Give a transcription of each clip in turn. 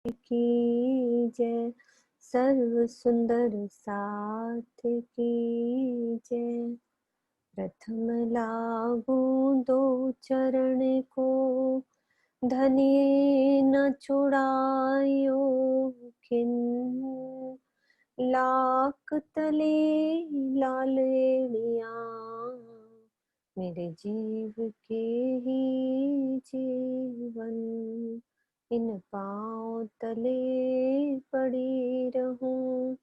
की जय, सर्व सुंदर साथ की जय। प्रथम लागू दो चरण को, धनी न छुड़ायो खिन। लाख तले लाल एड़िया, मेरे जीव के ही जीवन। इन पाँव तले पड़ी रहूं,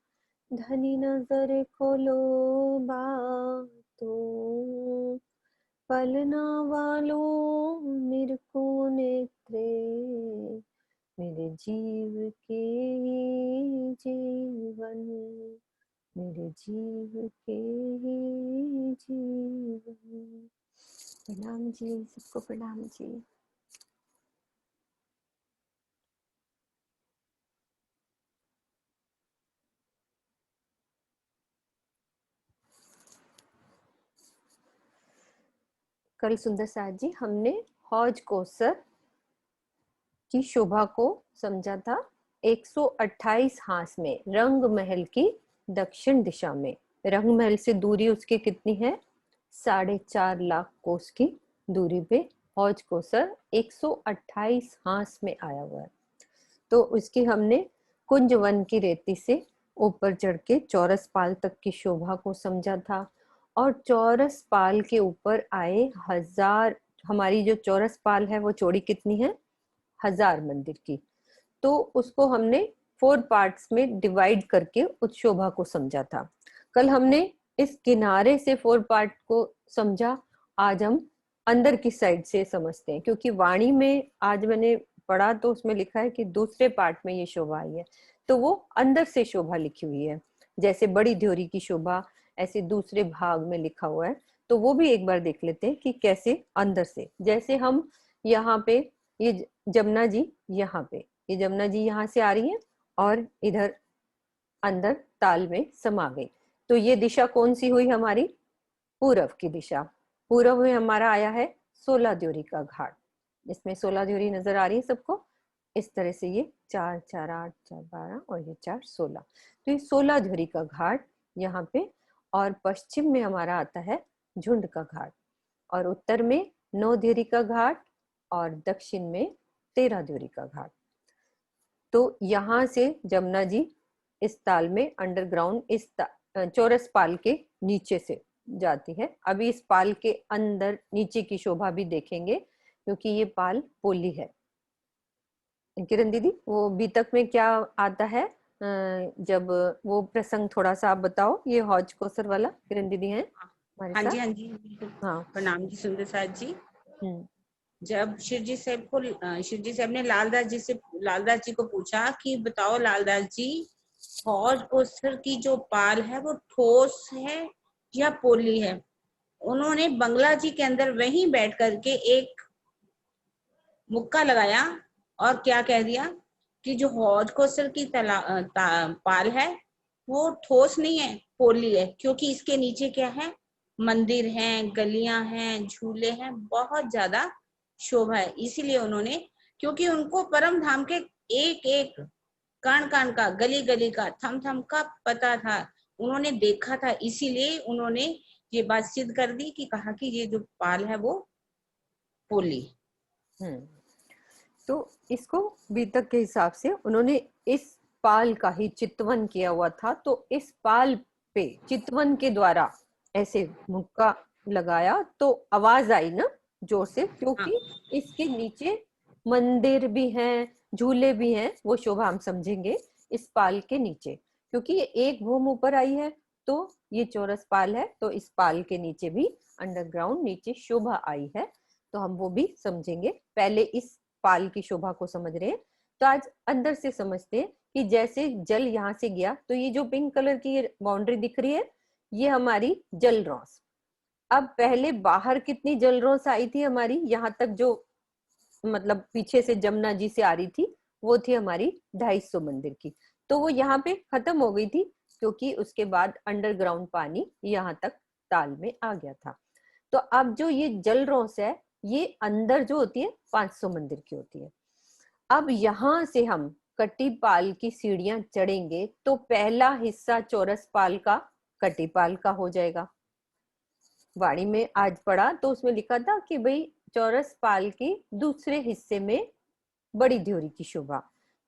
धनी नजर खोलो बातों। पलना वालों निरखो नेत्रे, मेरे जीव के ही जीवन। मेरे जीव के ही जीवन। प्रणाम जी, सबको प्रणाम जी। कल सुंदर साथ जी हमने हौज कोसर की शोभा को समझा था। 128 हास में रंग महल की दक्षिण दिशा में, रंग महल से दूरी उसकी कितनी है? 4.5 लाख कोस की दूरी पे हौज कोसर 128 हास में आया हुआ है। तो उसकी हमने कुंज वन की रेती से ऊपर चढ़ के चौरस पाल तक की शोभा को समझा था। और चौरस पाल के ऊपर आए 1000, हमारी जो चौरस पाल है वो चौड़ी कितनी है? 1000 मंदिर की। तो उसको हमने 4 पार्ट्स में डिवाइड करके उस शोभा को समझा था। कल हमने इस किनारे से 4 पार्ट को समझा। आज हम अंदर की साइड से समझते हैं, क्योंकि वाणी में आज मैंने पढ़ा तो उसमें लिखा है कि दूसरे पार्ट में ये शोभा आई है, तो वो अंदर से शोभा लिखी हुई है। जैसे बड़ी ध्योरी की शोभा ऐसे दूसरे भाग में लिखा हुआ है, तो वो भी एक बार देख लेते हैं कि कैसे अंदर से। जैसे हम यहाँ पे ये जमुना जी, यहाँ पे ये जमुना जी यहाँ से आ रही है और इधर अंदर ताल में समा गई। तो ये दिशा कौन सी हुई हमारी? पूरब की दिशा। पूरब में हमारा आया है 16 द्योरी का घाट। इसमें 16 द्योरी नजर आ रही है सबको। इस तरह से ये 4 4 8 4 12 और ये 4 16। तो ये 16 द्योरी का घाट यहाँ पे। और पश्चिम में हमारा आता है झुंड का घाट, और उत्तर में 9 द्योरी का घाट, और दक्षिण में 13 द्योरी का घाट। तो यहाँ से जमुना जी इस ताल में अंडरग्राउंड इस चौरस पाल के नीचे से जाती है। अभी इस पाल के अंदर नीचे की शोभा भी देखेंगे, क्योंकि ये पाल पोली है। किरण दीदी, वो बीतक में क्या आता है? जब वो प्रसंग थोड़ा सा आप बताओ, ये हौज कोसर वाला। किरण दीदी हैं हमारे हाँ जी, साथ। हाँ जी, बिल्कुल। हाँ। प्रणाम जी सुंदर साथ जी। हम्म। जब शिवजी साहब ने लालदास जी को पूछा कि बताओ लालदास जी, हौज कोसर की जो पाल है वो ठोस है या पोली है? उन्होंने बंगला जी के अंदर वहीं बैठ करके एक मुक्का लगाया और क्या कह दिया कि जो हौज कोसर की पाल है वो ठोस नहीं है, पोली है। क्योंकि इसके नीचे क्या है? मंदिर हैं, गलियां हैं, झूले हैं, बहुत ज्यादा शोभा है। इसीलिए उन्होंने, क्योंकि उनको परम धाम के एक एक कण कण का, गली गली का, थम थम का पता था, उन्होंने देखा था। इसीलिए उन्होंने ये बात सिद्ध कर दी कि कहा कि ये जो पाल है वो पोली। हम्म। तो इसको बीतक के हिसाब से उन्होंने इस पाल का ही चितवन किया हुआ था। तो इस पाल पे चितवन के द्वारा ऐसे मुक्का लगाया तो आवाज आई ना जोर से, हाँ, क्योंकि इसके नीचे मंदिर भी हैं, झूले भी हैं। वो शोभा हम समझेंगे इस पाल के नीचे, क्योंकि ये एक भूम ऊपर आई है। तो ये चौरस पाल है, तो इस पाल के नीचे भी अंडरग्राउंड नीचे शोभा आई है। तो हम वो भी समझेंगे। पहले इस पाल की शोभा को समझ रहे हैं, तो आज अंदर से समझते हैं कि जैसे जल यहाँ से गया, तो ये जो पिंक कलर की बाउंड्री दिख रही है, ये हमारी जल रॉस। अब पहले बाहर कितनी जल रॉस आई थी हमारी, यहाँ तक जो मतलब पीछे से जमुना जी से आ रही थी, वो थी हमारी 250 मंदिर की। तो वो यहाँ पे खत्म हो गई थी, क्योंकि उसके बाद अंडरग्राउंड पानी यहाँ तक ताल में आ गया था। तो अब जो ये जल रॉस है, ये अंदर जो होती है 500 मंदिर की होती है। अब यहां से हम कटिपाल की सीढ़ियां चढ़ेंगे तो पहला हिस्सा चौरस पाल का कटिपाल का हो जाएगा। वाणी में आज पढ़ा तो उसमें लिखा था कि भाई चौरस पाल के दूसरे हिस्से में बड़ी ध्योरी की शोभा।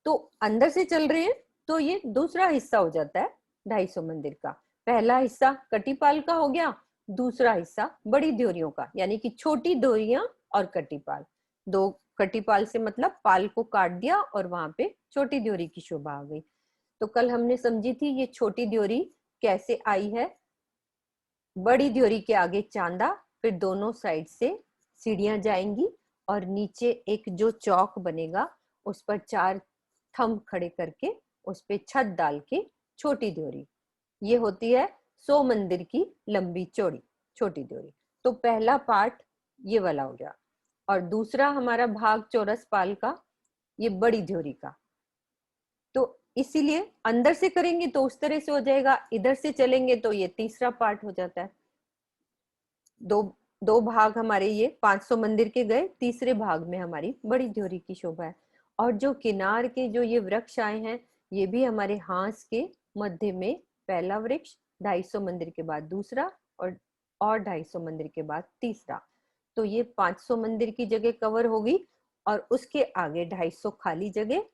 तो अंदर से चल रहे हैं तो ये दूसरा हिस्सा हो जाता है 250 मंदिर का। पहला हिस्सा कटिपाल का हो गया, दूसरा हिस्सा बड़ी ध्योरियों का, यानी कि छोटी ध्योरियां और कटिपाल। दो कटिपाल से मतलब पाल को काट दिया और वहां पे छोटी ध्योरी की शोभा आ गई। तो कल हमने समझी थी ये छोटी ध्योरी कैसे आई है। बड़ी ध्योरी के आगे चांदा, फिर दोनों साइड से सीढ़ियां जाएंगी और नीचे एक जो चौक बनेगा उस पर 4 थंब खड़े करके उस पे छत डाल के छोटी ध्योरी। ये होती है 100 मंदिर की लंबी चौड़ी छोटी ध्योरी। तो पहला पार्ट ये वाला हो गया और दूसरा हमारा भाग चौरस पाल का ये बड़ी ध्योरी का। तो इसीलिए अंदर से करेंगे तो उस तरह से हो जाएगा, इधर से चलेंगे तो ये तीसरा पार्ट हो जाता है। दो दो भाग हमारे ये 500 मंदिर के गए, तीसरे भाग में हमारी बड़ी ध्योरी की शोभा है। और जो किनार के जो ये वृक्ष आए हैं ये भी हमारे हांस के मध्य में पहला वृक्ष, 250 मंदिर के बाद दूसरा और 250 मंदिर के बाद तीसरा। तो ये 500 मंदिर की जगह कवर होगी और उसके आगे 250 खाली जगह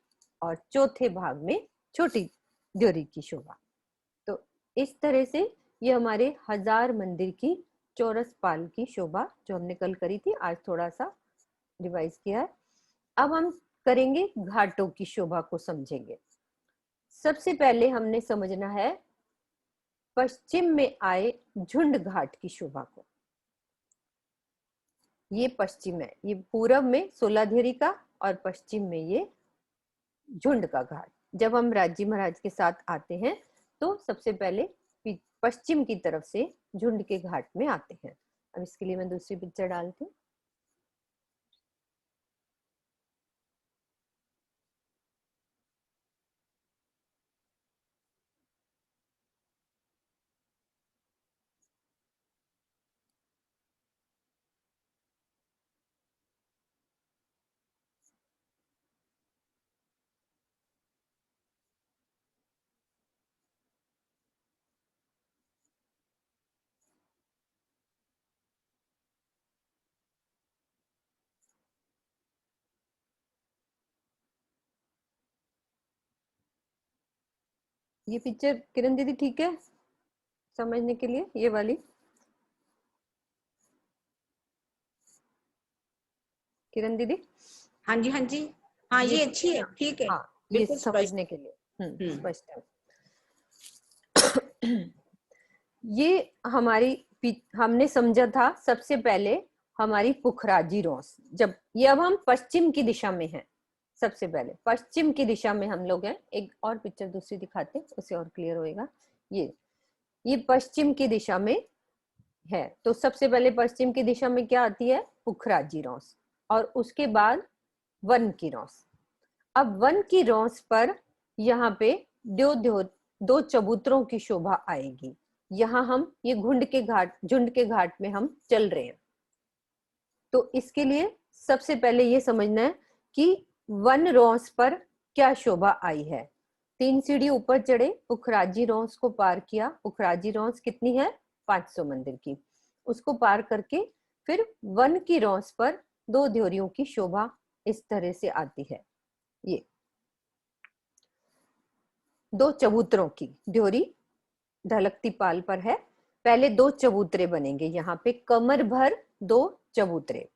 और चौथे भाग में छोटी ध्योरी की शोभा। तो इस तरह से ये हमारे 1000 मंदिर की चौरस पाल की शोभा जो हमने कल करी थी आज थोड़ा सा रिवाइज किया है। अब हम करेंगे घाटों की शोभा को समझेंगे। सबसे पहले हमने समझना है पश्चिम में आए झुंड घाट की शोभा को। ये पश्चिम है, ये पूरब में सोलाधिरी का और पश्चिम में ये झुंड का घाट। जब हम राज्य महाराज के साथ आते हैं तो सबसे पहले पश्चिम की तरफ से झुंड के घाट में आते हैं। अब इसके लिए मैं दूसरी पिक्चर डालती हूँ। ये पिक्चर किरण दीदी ठीक है समझने के लिए, ये वाली किरण दीदी? हाँ जी, हाँ जी, हाँ ये ये अच्छी है, ठीक है, हाँ ये बिल्कुल स्पष्ट। समझने के लिए स्पष्ट है। ये हमने समझा था सबसे पहले हमारी पुखराजी रोस। जब ये अब हम पश्चिम की दिशा में हैं, सबसे पहले पश्चिम की दिशा में हम लोग हैं। एक और पिक्चर दूसरी दिखाते हैं उससे और क्लियर होएगा। ये पश्चिम की दिशा में है। तो सबसे पहले पश्चिम की दिशा में क्या आती है? पुखराजी रोस और उसके बाद वन की रोस। अब वन की रोस पर यहाँ पे दो चबूतरों की शोभा आएगी। यहाँ हम ये झुंड के घाट में हम चल रहे हैं। तो इसके लिए सबसे पहले ये समझना है कि वन रोस पर क्या शोभा आई है। 3 सीढ़ी ऊपर चढ़े, पुखराजी रोस को पार किया। पुखराजी रोस कितनी है? 500 मंदिर की। उसको पार करके फिर वन की रोस पर 2 ध्योरियों की शोभा इस तरह से आती है। ये 2 चबूतरों की ध्योरी ढलकती पाल पर है। पहले 2 चबूतरे बनेंगे, यहाँ पे कमर भर 2 चबूतरे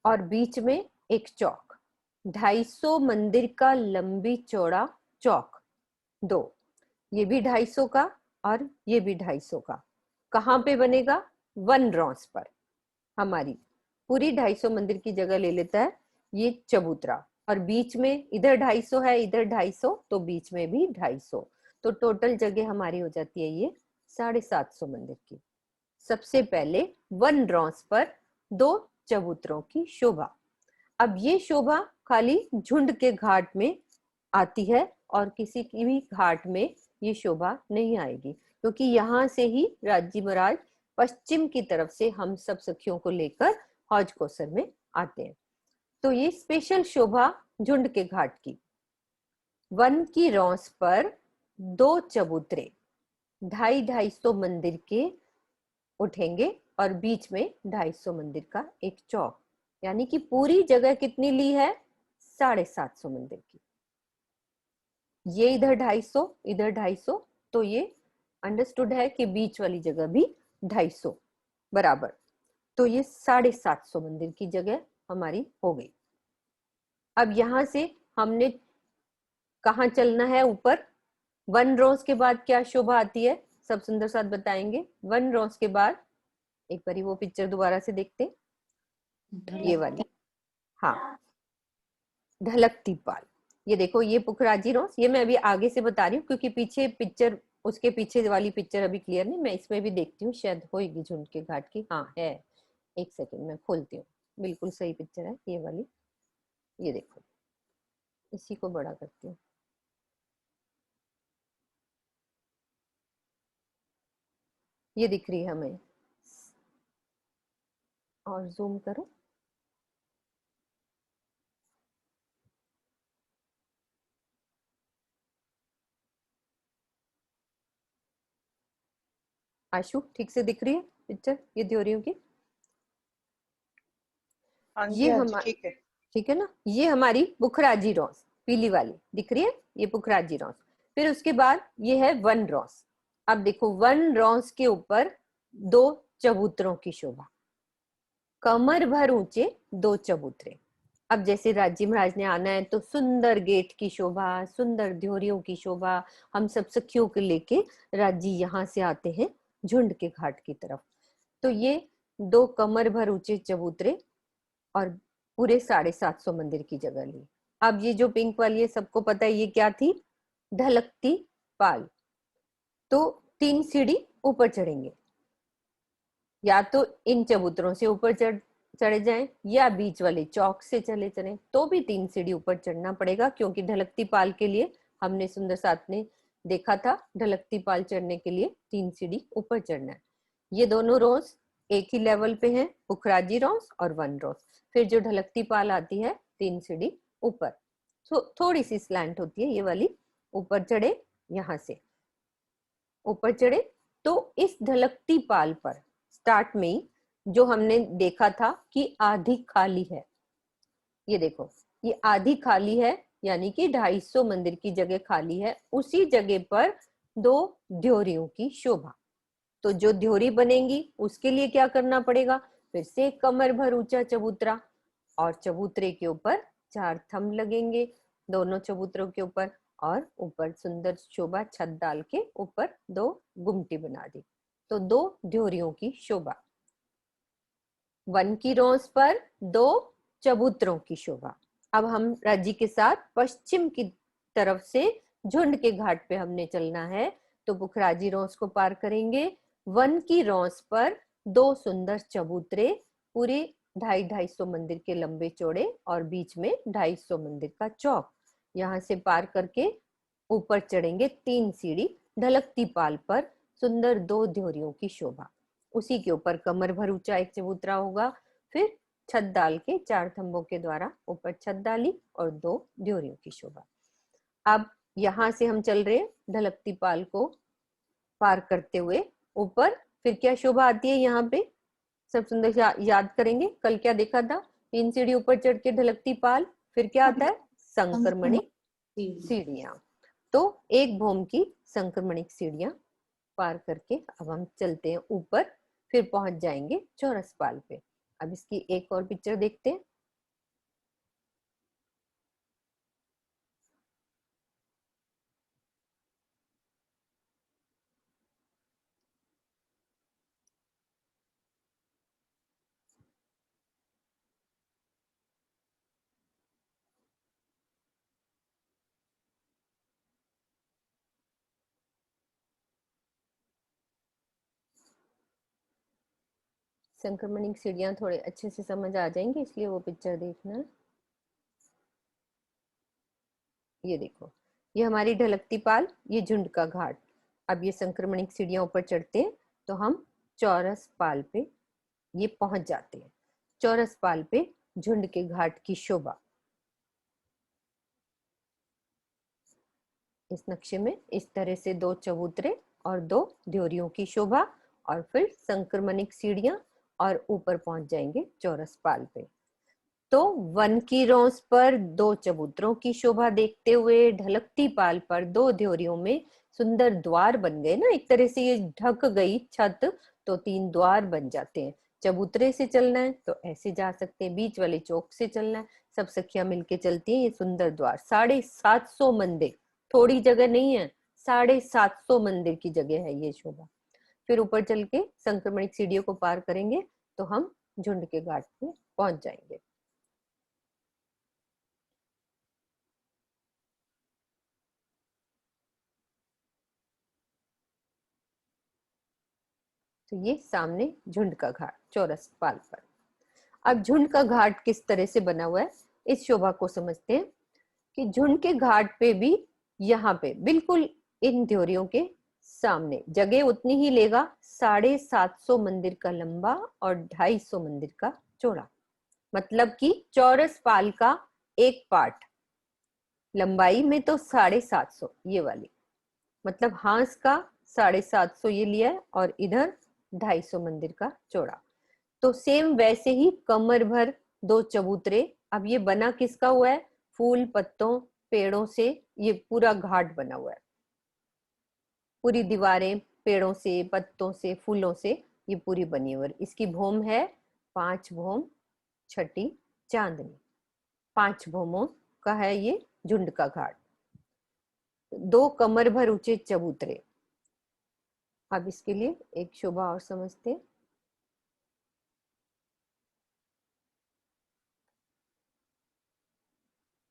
और बीच में एक चौक। 250 मंदिर का लंबी चौड़ा चौक 2, ये भी 250 का और ये भी 250 का। कहाँ पे बनेगा? वन रोस पर। हमारी पूरी 250 मंदिर की जगह ले लेता है ये चबूतरा और बीच में इधर 250 है, इधर 250, तो बीच में भी 250। तो टोटल जगह हमारी हो जाती है ये 750 मंदिर की। सबसे पहले वन रोस पर 2 चबूतरों की शोभा। अब ये शोभा खाली झुंड के घाट में आती है और किसी की भी घाट में ये शोभा नहीं आएगी, क्योंकि यहाँ से ही राज्य महाराज पश्चिम की तरफ से हम सब सखियों को लेकर हौज कोसर में आते हैं। तो ये स्पेशल शोभा झुंड के घाट की। वन की रौस पर दो चबूतरे 250-250 मंदिर के उठेंगे और बीच में 250 मंदिर का एक चौक, यानी कि पूरी जगह कितनी ली है? 750 मंदिर की। ये इधर 250, इधर 250, तो ये अंडरस्टूड है कि बीच वाली जगह भी 250 बराबर, तो ये 750 मंदिर की जगह हमारी हो गई। अब यहां से हमने कहाँ चलना है? ऊपर। वन रोज के बाद क्या शोभा आती है? सब सुंदर साथ बताएंगे। वन रोज के बाद एक बारी वो पिक्चर दोबारा से देखते, ये वाली, हाँ, ढलकती पाल। ये देखो, ये पुखराजी रोज, ये मैं अभी आगे से बता रही हूँ क्योंकि पीछे पिक्चर, उसके पीछे वाली पिक्चर अभी क्लियर नहीं, मैं इसमें भी देखती हूँ, शायद होगी झुंड के घाट की। हाँ है, एक सेकेंड मैं खोलती हूँ। बिल्कुल सही पिक्चर है ये वाली, ये देखो, इसी को बड़ा करती हूँ। ये दिख रही है हमें, और जूम करो। आशु, ठीक से दिख रही है पिक्चर ये द्योरियों की? हाँ ये जी, हम, ठीक है। ठीक है ना? ये हमारी पुखराजी रॉस पीली वाली दिख रही है, ये पुखराजी रॉस। फिर उसके बाद ये है वन रॉस। अब देखो, वन रॉस के ऊपर दो चबूतरों की शोभा, कमर भर ऊंचे दो चबूतरे। अब जैसे राज्य महाराज ने आना है तो सुंदर गेट की शोभा, सुंदर ध्योरियों की शोभा, हम सब सखियों को लेके राज्य यहाँ से आते हैं झुंड के घाट की तरफ। तो ये दो कमर भर ऊंचे चबूतरे और पूरे 750 मंदिर की जगह ली। अब ये जो पिंक वाली है, सबको पता है ये क्या थी? ढलकती पाल। तो 3 सीढ़ी ऊपर चढ़ेंगे, या तो इन चबूतरों से ऊपर चढ़े जाएं या बीच वाले चौक से चले चले, तो भी 3 सीढ़ी ऊपर चढ़ना पड़ेगा, क्योंकि ढलकती पाल के लिए हमने सुंदर साथ ने देखा था, ढलकती पाल चढ़ने के लिए 3 सीढ़ी ऊपर चढ़ना है। ये दोनों रोज एक ही लेवल पे हैं, पुखराजी रोज और वन रोज। फिर जो ढलकती पाल आती है 3 सीढ़ी ऊपर, तो थोड़ी सी स्लैंट होती है ये वाली। ऊपर चढ़े, यहां से ऊपर चढ़े, तो इस ढलकती पाल पर स्टार्ट में ही जो हमने देखा था कि आधी खाली है, ये देखो, ये आधी खाली है, यानी कि 250 मंदिर की जगह खाली है। उसी जगह पर दो ड्योरियों की शोभा। तो जो ड्योरी बनेगी उसके लिए क्या करना पड़ेगा? फिर से कमर भर ऊंचा चबूतरा, और चबूतरे के ऊपर 4 थंब लगेंगे, दोनों चबूतरों के ऊपर, और ऊपर सुंदर शोभा छत डाल के ऊपर 2 गुमटी बना दी। तो 2 ड्योरियों की शोभा। वन की रोज पर 2 चबूतरों की शोभा। अब हम राज्य के साथ पश्चिम की तरफ से झुंड के घाट पे हमने चलना है, तो पुखराजी रोज को पार करेंगे। वन की रोज पर 2 सुंदर चबूतरे, पूरे 250-250 मंदिर के लंबे चौड़े, और बीच में 250 मंदिर का चौक। यहाँ से पार करके ऊपर चढ़ेंगे 3 सीढ़ी ढलकती पाल पर, सुंदर 2 ध्योरियों की शोभा। उसी के ऊपर कमर भर ऊंचा एक चबूतरा होगा। फिर छत डाल के 4 थंबों के द्वारा ऊपर छत डाली और 2 ड्योरियों की शोभा। अब यहां से हम चल रहे हैं ढलकती पाल को पार करते हुए ऊपर। फिर क्या शोभा आती है यहाँ पे? सब सुंदर याद करेंगे, कल क्या देखा था? 3 सीढ़ी ऊपर चढ़ के ढलकती पाल, फिर क्या आता है? संक्रमणिक सीढ़ियां। तो एक भौम की संक्रमणिक सीढ़ियां पार करके अब हम चलते हैं ऊपर, फिर पहुंच जाएंगे चौरस पाल पे। अब इसकी एक और पिक्चर देखते हैं। संक्रमणिक सीढ़ियां थोड़े अच्छे से समझ आ जाएंगे, इसलिए वो पिक्चर देखना। ये देखो, ये हमारी ढलकती पाल, ये झुंड का घाट। अब ये संक्रमणिक सीढ़ियां ऊपर चढ़ते हैं तो हम चौरस पाल पे ये पहुंच जाते हैं। चौरस पाल पे झुंड के घाट की शोभा। इस नक्शे में इस तरह से 2 चबूतरे और 2 ध्योरियों की शोभा, और फिर संक्रमणिक सीढ़ियां, और ऊपर पहुंच जाएंगे चौरस पाल पे। तो वन की रोंस पर 2 चबूतरों की शोभा देखते हुए ढलकती पाल पर 2 ध्योरियों में सुंदर द्वार बन गए ना, एक तरह से ये ढक गई छत, तो 3 द्वार बन जाते हैं। चबूतरे से चलना है तो ऐसे जा सकते हैं, बीच वाले चौक से चलना है, सब सखियां मिलके चलती हैं, ये सुंदर द्वार। 750 मंदिर, थोड़ी जगह नहीं है, 750 मंदिर की जगह है ये शोभा। फिर ऊपर चल के संक्रमणिक सीढ़ियों को पार करेंगे तो हम झुंड के घाट पे पहुंच जाएंगे। तो ये सामने झुंड का घाट चौरस पाल पर। अब झुंड का घाट किस तरह से बना हुआ है, इस शोभा को समझते हैं कि झुंड के घाट पे भी यहाँ पे बिल्कुल इन ध्योरियों के सामने जगह उतनी ही लेगा, 750 मंदिर का लंबा और 250 मंदिर का चौड़ा। मतलब कि चौरस पाल का एक पार्ट लंबाई में तो 750 ये वाली, मतलब हांस का 750 ये लिया है, और इधर 250 मंदिर का चौड़ा। तो सेम वैसे ही कमर भर 2 चबूतरे। अब ये बना किसका हुआ है, फूल पत्तों पेड़ों से ये पूरा घाट बना हुआ है, पूरी दीवारें पेड़ों से पत्तों से फूलों से ये पूरी बनी हुई है। इसकी भूम है 5 भूम छठी चांदनी, 5 भूमों का है ये झुंड का घाट। 2 कमर भर ऊंचे चबूतरे। अब इसके लिए एक शोभा और समझते हैं।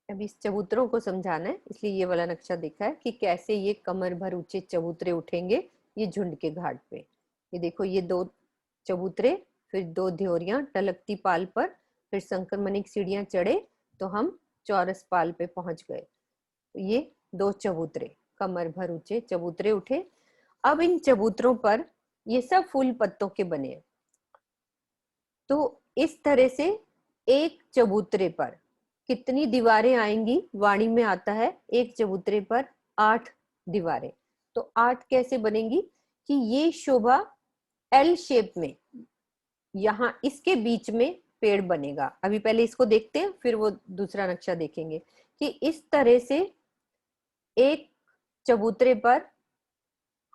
अब इस चबूतरों को समझाना है, इसलिए ये वाला नक्शा देखा है कि कैसे ये कमर भर ऊंचे चबूतरे उठेंगे ये झुंड के घाट पे। ये देखो, ये 2 चबूतरे, फिर 2 ध्योरियां टलकती पाल पर, फिर संक्रमणिक सीढ़ियां चढ़े तो हम चौरस पाल पे पहुंच गए। ये 2 चबूतरे कमर भर ऊंचे चबूतरे उठे। अब इन चबूतरों पर ये सब फूल पत्तों के बने हैं। तो इस तरह से एक चबूतरे पर कितनी दीवारें आएंगी, वाणी में आता है एक चबूतरे पर 8 दीवारें। तो 8 कैसे बनेंगी कि ये शोभा एल शेप में, यहाँ इसके बीच में पेड़ बनेगा। अभी पहले इसको देखते हैं, फिर वो दूसरा नक्शा देखेंगे कि इस तरह से एक चबूतरे पर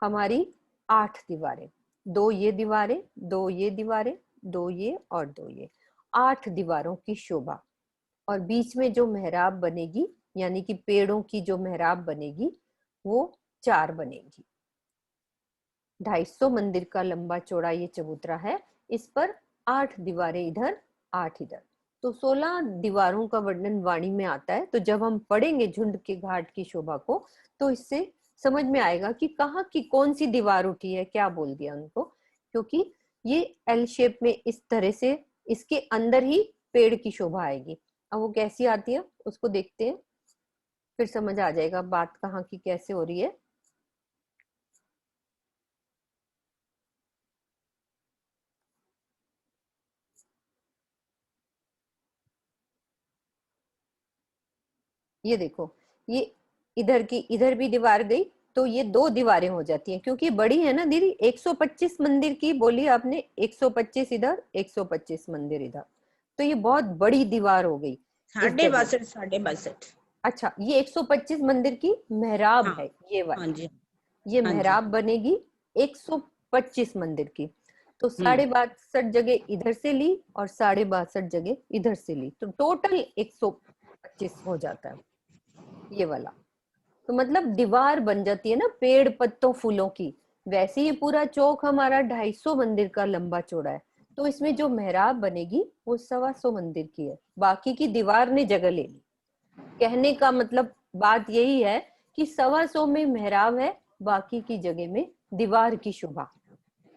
हमारी 8 दीवारें, 2 ये दीवारें, 2 ये दीवारें, 2 ये और 2 ये, 8 दीवारों की शोभा। और बीच में जो मेहराब बनेगी, यानी कि पेड़ों की जो मेहराब बनेगी, वो 4 बनेगी। 250 मंदिर का लंबा चौड़ा ये चबूतरा है, इस पर 8 दीवारें इधर 8 इधर, तो 16 दीवारों का वर्णन वाणी में आता है। तो जब हम पढ़ेंगे झुंड के घाट की शोभा को तो इससे समझ में आएगा कि कहाँ की कौन सी दीवार उठी है, क्या बोल दिया उनको, क्योंकि ये एल शेप में इस तरह से इसके अंदर ही पेड़ की शोभा आएगी। अब वो कैसी आती है उसको देखते हैं, फिर समझ आ जाएगा बात कहाँ की कैसे हो रही है। ये देखो, ये इधर भी दीवार गई तो ये 2 दीवारें हो जाती हैं, क्योंकि बड़ी है ना दीदी। 125 मंदिर की बोली आपने, 125 इधर 125 मंदिर इधर, तो ये बहुत बड़ी दीवार हो गई इस साढ़े जगह। बासठ 62। अच्छा, ये 125 मंदिर की मेहराब हाँ। है ये हाँ वाली, जी। ये हाँ जी। मेहराब बनेगी 125 मंदिर की। तो हम्म। 62 जगह इधर से ली और 62 जगह इधर से ली, तो टोटल 125 हो जाता है ये वाला। तो मतलब दीवार बन जाती है ना पेड़ पत्तों फूलों की। वैसे ये पूरा चौक हमारा 250 मंदिर का लंबा चौड़ा है, तो इसमें जो मेहराब बनेगी वो 125 मंदिर की है, बाकी की दीवार ने जगह ले ली। कहने का मतलब बात यही है कि 125 में मेहराब है, बाकी की जगह में दीवार की शोभा,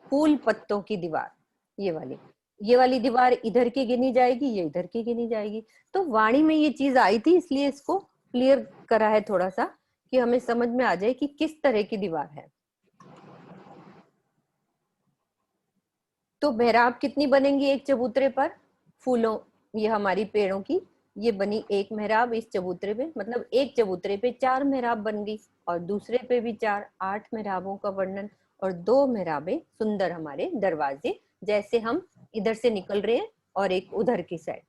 फूल पत्तों की दीवार। ये वाली दीवार इधर की गिनी जाएगी, ये इधर की गिनी जाएगी। तो वाणी में ये चीज आई थी, इसलिए इसको क्लियर करा है थोड़ा सा, कि हमें समझ में आ जाए कि किस तरह की दीवार है। तो मेहराब कितनी बनेंगी एक चबूतरे पर, फूलों, ये हमारी पेड़ों की, ये बनी एक मेहराब इस चबूतरे पे, मतलब एक चबूतरे पे 4 मेहराब बन गई और दूसरे पे भी 4, 8 मेहराबों का वर्णन। और 2 मेहराबें सुंदर हमारे दरवाजे, जैसे हम इधर से निकल रहे हैं और एक उधर की साइड,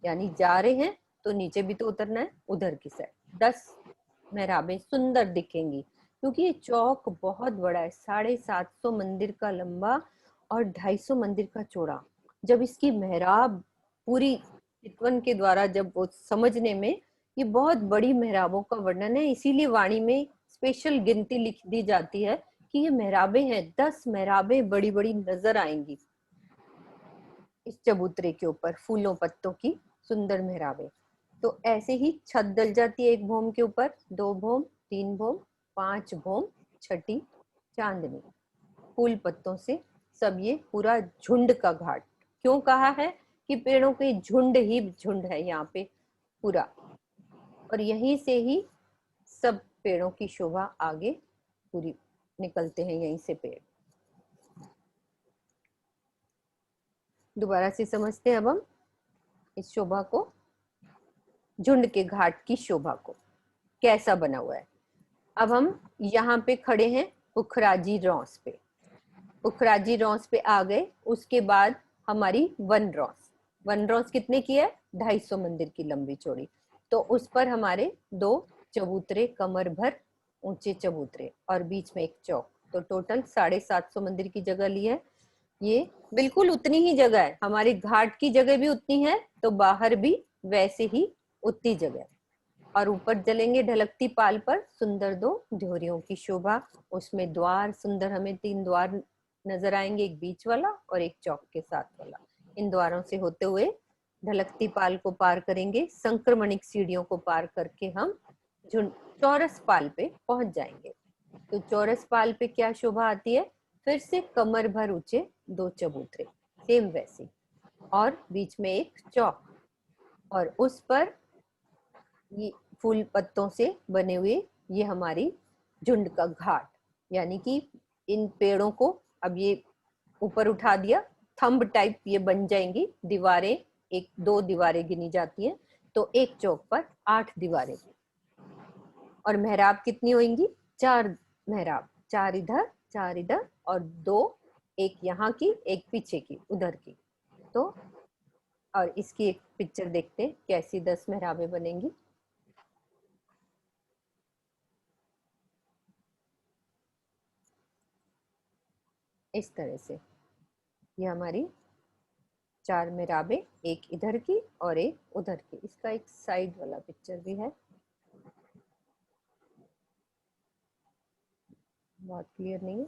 यानी जा रहे हैं तो नीचे भी तो उतरना है उधर की साइड। 10 मेहराबें सुंदर दिखेंगी, क्योंकि ये चौक बहुत बड़ा है, 750 मंदिर का लंबा और 250 मंदिर का चौड़ा। जब इसकी मेहराब पूरी चितवन के द्वारा जब वो समझने में, ये बहुत बड़ी मेहराबों का वर्णन है, इसीलिए वाणी में स्पेशल गिनती लिख दी जाती है कि ये मेहराबें हैं, 10 मेहराबें बड़ी बड़ी नजर आएंगी इस चबूतरे के ऊपर, फूलों पत्तों की सुंदर मेहराबें। तो ऐसे ही छत डल जाती है, एक भौम के ऊपर 2 भौम, 3 भौम, 5 भौम, छठी चांदनी, फूल पत्तों से सब ये पूरा झुंड का घाट। क्यों कहा है कि पेड़ों के झुंड ही झुंड है यहाँ पे पूरा, और यहीं से ही सब पेड़ों की शोभा आगे पूरी निकलते हैं, यहीं से पेड़। दोबारा से समझते हैं अब हम इस शोभा को, झुंड के घाट की शोभा को कैसा बना हुआ है। अब हम यहाँ पे खड़े हैं पुखराजी रॉस पे, पुखराजी रॉस पे आ गए। उसके बाद हमारी वन रॉस, वन रॉस कितने की है, 250 मंदिर की लंबी चौड़ी। तो उस पर हमारे 2 चबूतरे, कमर भर ऊंचे चबूतरे और बीच में एक चौक, तो टोटल 750 मंदिर की जगह ली है। ये बिल्कुल उतनी ही जगह है, हमारे घाट की जगह भी उतनी है, तो बाहर भी वैसे ही उतनी जगह। और ऊपर चलेंगे ढलकती पाल पर, सुंदर 2 ध्योरियों की शोभा, उसमें द्वार सुंदर, हमें 3 द्वार नजर आएंगे, एक बीच वाला और एक चौक के साथ वाला। इन द्वारों से होते हुए ढलकती पाल को पार करेंगे, संक्रमणिक सीढ़ियों को पार करके हम चौरस पाल पे पहुंच जाएंगे। तो चौरस पाल पे क्या शोभा आती है, फिर से कमर भर ऊंचे 2 चबूतरे, सेम वैसे, और बीच में एक चौक, और उस पर ये फूल पत्तों से बने हुए ये हमारी झुंड का घाट, यानी कि इन पेड़ों को अब ये ऊपर उठा दिया, थंब टाइप ये बन जाएंगी दीवारें, 1-2 दीवारें गिनी जाती हैं, तो एक चौक पर 8 दीवारें, और मेहराब कितनी होंगी, 4 मेहराब, 4 इधर 4 इधर और 2, एक यहाँ की एक पीछे की उधर की। तो और इसकी एक पिक्चर देखते हैं कैसी 10 मेहराबें बनेंगी। इस तरह से ये हमारी 4 मेहराबें, एक इधर की और एक उधर की। इसका एक साइड वाला पिक्चर भी है, बहुत क्लियर नहीं है।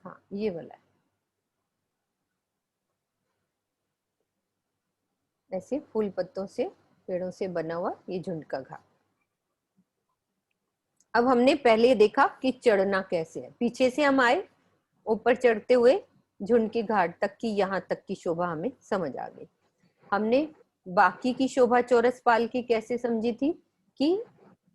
हाँ ये वाला है, ऐसे फूल पत्तों से, पेड़ों से बना हुआ ये झुंड का घाट। अब हमने पहले देखा कि चढ़ना कैसे है, पीछे से हम आए, ऊपर चढ़ते हुए झुंड के घाट तक की, यहाँ तक की शोभा हमें समझ आ गई। हमने बाकी की शोभा चौरस पाल की कैसे समझी थी कि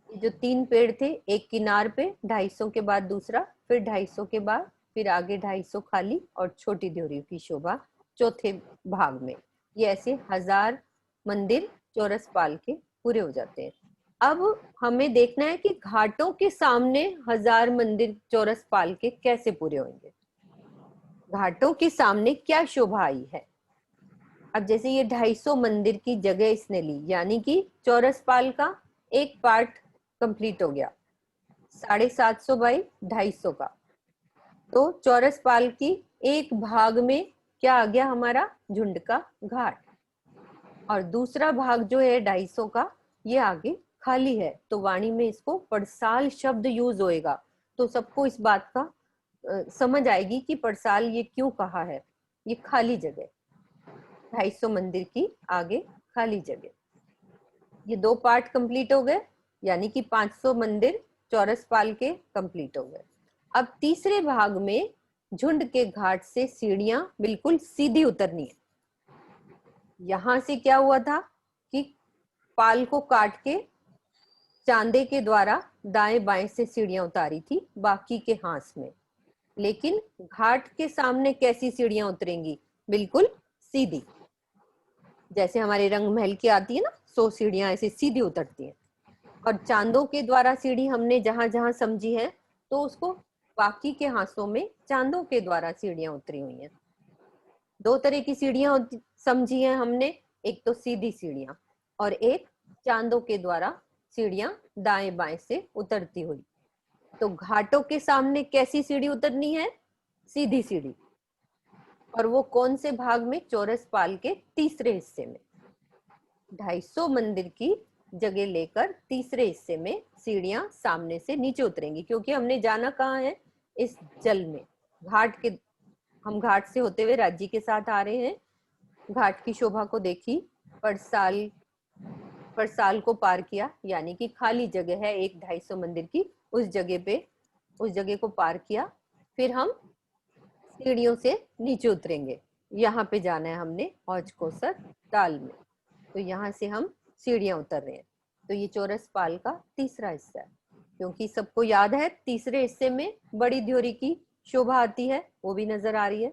जो 3 पेड़ थे, एक किनार पे 250 के बाद दूसरा, फिर 250 के बाद, फिर आगे 250 खाली, और छोटी ध्योरी की शोभा चौथे भाग में। ये ऐसे 1000 मंदिर चौरस पाल के पूरे हो जाते हैं। अब हमें देखना है कि घाटों के सामने 1000 मंदिर चौरस पाल के कैसे पूरे होंगे, घाटों के सामने क्या शोभा आई है। अब जैसे ये 250 मंदिर की जगह इसने ली, यानी कि चौरस पाल का एक पार्ट कंप्लीट हो गया, 750 बाई 250 का। तो चौरस पाल की एक भाग में क्या आ गया, हमारा झुंड का घाट, और दूसरा भाग जो है 250 का, ये आगे खाली है। तो वाणी में इसको पड़साल शब्द यूज होएगा, तो सबको इस बात का समझ आएगी कि पड़साल ये क्यों कहा है, ये खाली जगह, 250 मंदिर की आगे खाली जगह। ये 2 पार्ट कंप्लीट हो गए, यानी कि 500 मंदिर चौरस पाल के कंप्लीट हो गए। अब तीसरे भाग में झुंड के घाट से सीढ़ियां बिल्कुल सीधी उतरनी है। यहां से क्या हुआ था कि पाल को काट के चांदे के द्वारा दाएं बाएं से सीढ़ियां उतारी थी बाकी के हांस में, लेकिन घाट के सामने कैसी सीढ़ियां उतरेंगी, बिल्कुल सीधी, जैसे हमारे रंग महल की आती है ना 100 सीढ़ियां ऐसे सीधी उतरती हैं। और चांदों के द्वारा सीढ़ी हमने जहां जहां समझी है तो उसको बाकी के हांसों में चांदों के द्वारा सीढ़ियां उतरी हुई हैं। दो तरह की सीढ़ियां समझी हैं हमने, एक तो सीधी सीढ़ियां और एक चांदों के द्वारा सीढ़ियां दाएं बाएं से उतरती हुई। तो घाटों के सामने कैसी सीढ़ी उतरनी है? सीधी सीढ़ी। और वो कौन से भाग में? चौरस पाल के तीसरे हिस्से में। 250 मंदिर की जगह लेकर तीसरे हिस्से में सीढ़ियां सामने से नीचे उतरेंगी, क्योंकि हमने जाना कहाँ है? इस जल में। घाट के, हम घाट से होते हुए राज्य के साथ आ रहे हैं। घाट की शोभा को देखी, परसाल को पार किया, यानी कि खाली जगह है एक 250 मंदिर की, उस जगह को पार किया। फिर हम सीढ़ियों से नीचे उतरेंगे। यहाँ पे जाना है हमने हौज कोसर ताल में। तो यहाँ से हम सीढ़ियां उतर रहे हैं। तो ये चौरस पाल का तीसरा हिस्सा है, क्योंकि सबको याद है तीसरे हिस्से में बड़ी ध्योरी की शोभा आती है, वो भी नजर आ रही है।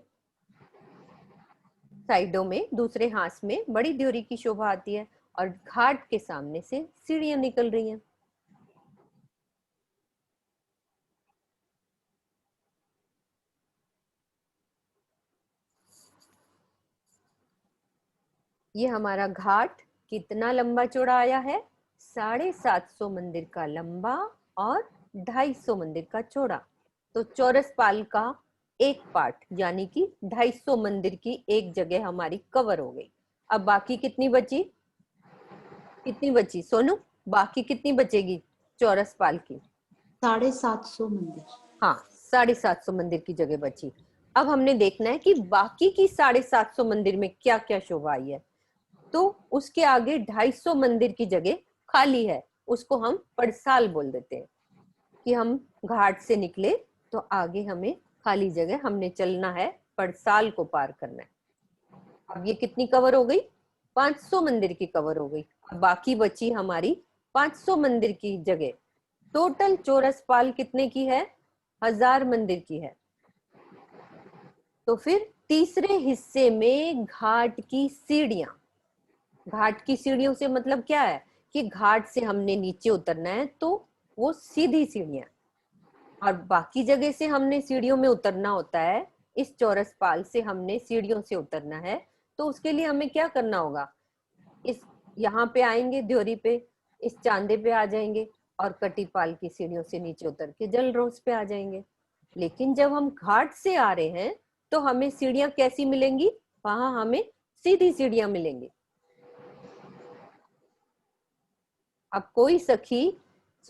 साइडों में दूसरे हांस में बड़ी ध्योरी की शोभा आती है और घाट के सामने से सीढ़ियां निकल रही हैं। ये हमारा घाट कितना लंबा चौड़ा आया है? 750 मंदिर का लंबा और 250 मंदिर का चौड़ा। तो चौरस पाल का एक पार्ट यानी कि 250 मंदिर की एक जगह हमारी कवर हो गई। अब बाकी कितनी बची? कितनी बची सोनू? बाकी कितनी बचेगी चौरस पाल की? 750 मंदिर। हाँ, 750 मंदिर की जगह बची। अब हमने देखना है कि बाकी की 750 मंदिर में क्या क्या शोभा आई है। तो उसके आगे 250 मंदिर की जगह खाली है, उसको हम पड़साल बोल देते हैं। कि हम घाट से निकले तो आगे हमें खाली जगह, हमने चलना है, पड़साल को पार करना है। अब ये कितनी कवर हो गई? 500 मंदिर की कवर हो गई। अब बाकी बची हमारी 500 मंदिर की जगह। टोटल चौरस पाल कितने की है? 1000 मंदिर की है। तो फिर तीसरे हिस्से में घाट की सीढ़ियां, घाट की सीढ़ियों से मतलब क्या है कि घाट से हमने नीचे उतरना है तो वो सीधी सीढ़ियां, और बाकी जगह से हमने सीढ़ियों में उतरना होता है। इस चौरस पाल से हमने सीढ़ियों से उतरना है, तो उसके लिए हमें क्या करना होगा? इस यहाँ पे आएंगे ध्योरी पे, इस चांदे पे आ जाएंगे और कटीपाल की सीढ़ियों से नीचे उतर के जलरोस पे आ जाएंगे। लेकिन जब हम घाट से आ रहे हैं तो हमें सीढ़ियां कैसी मिलेंगी? वहां हमें सीधी सीढ़ियां मिलेंगी। अब कोई सखी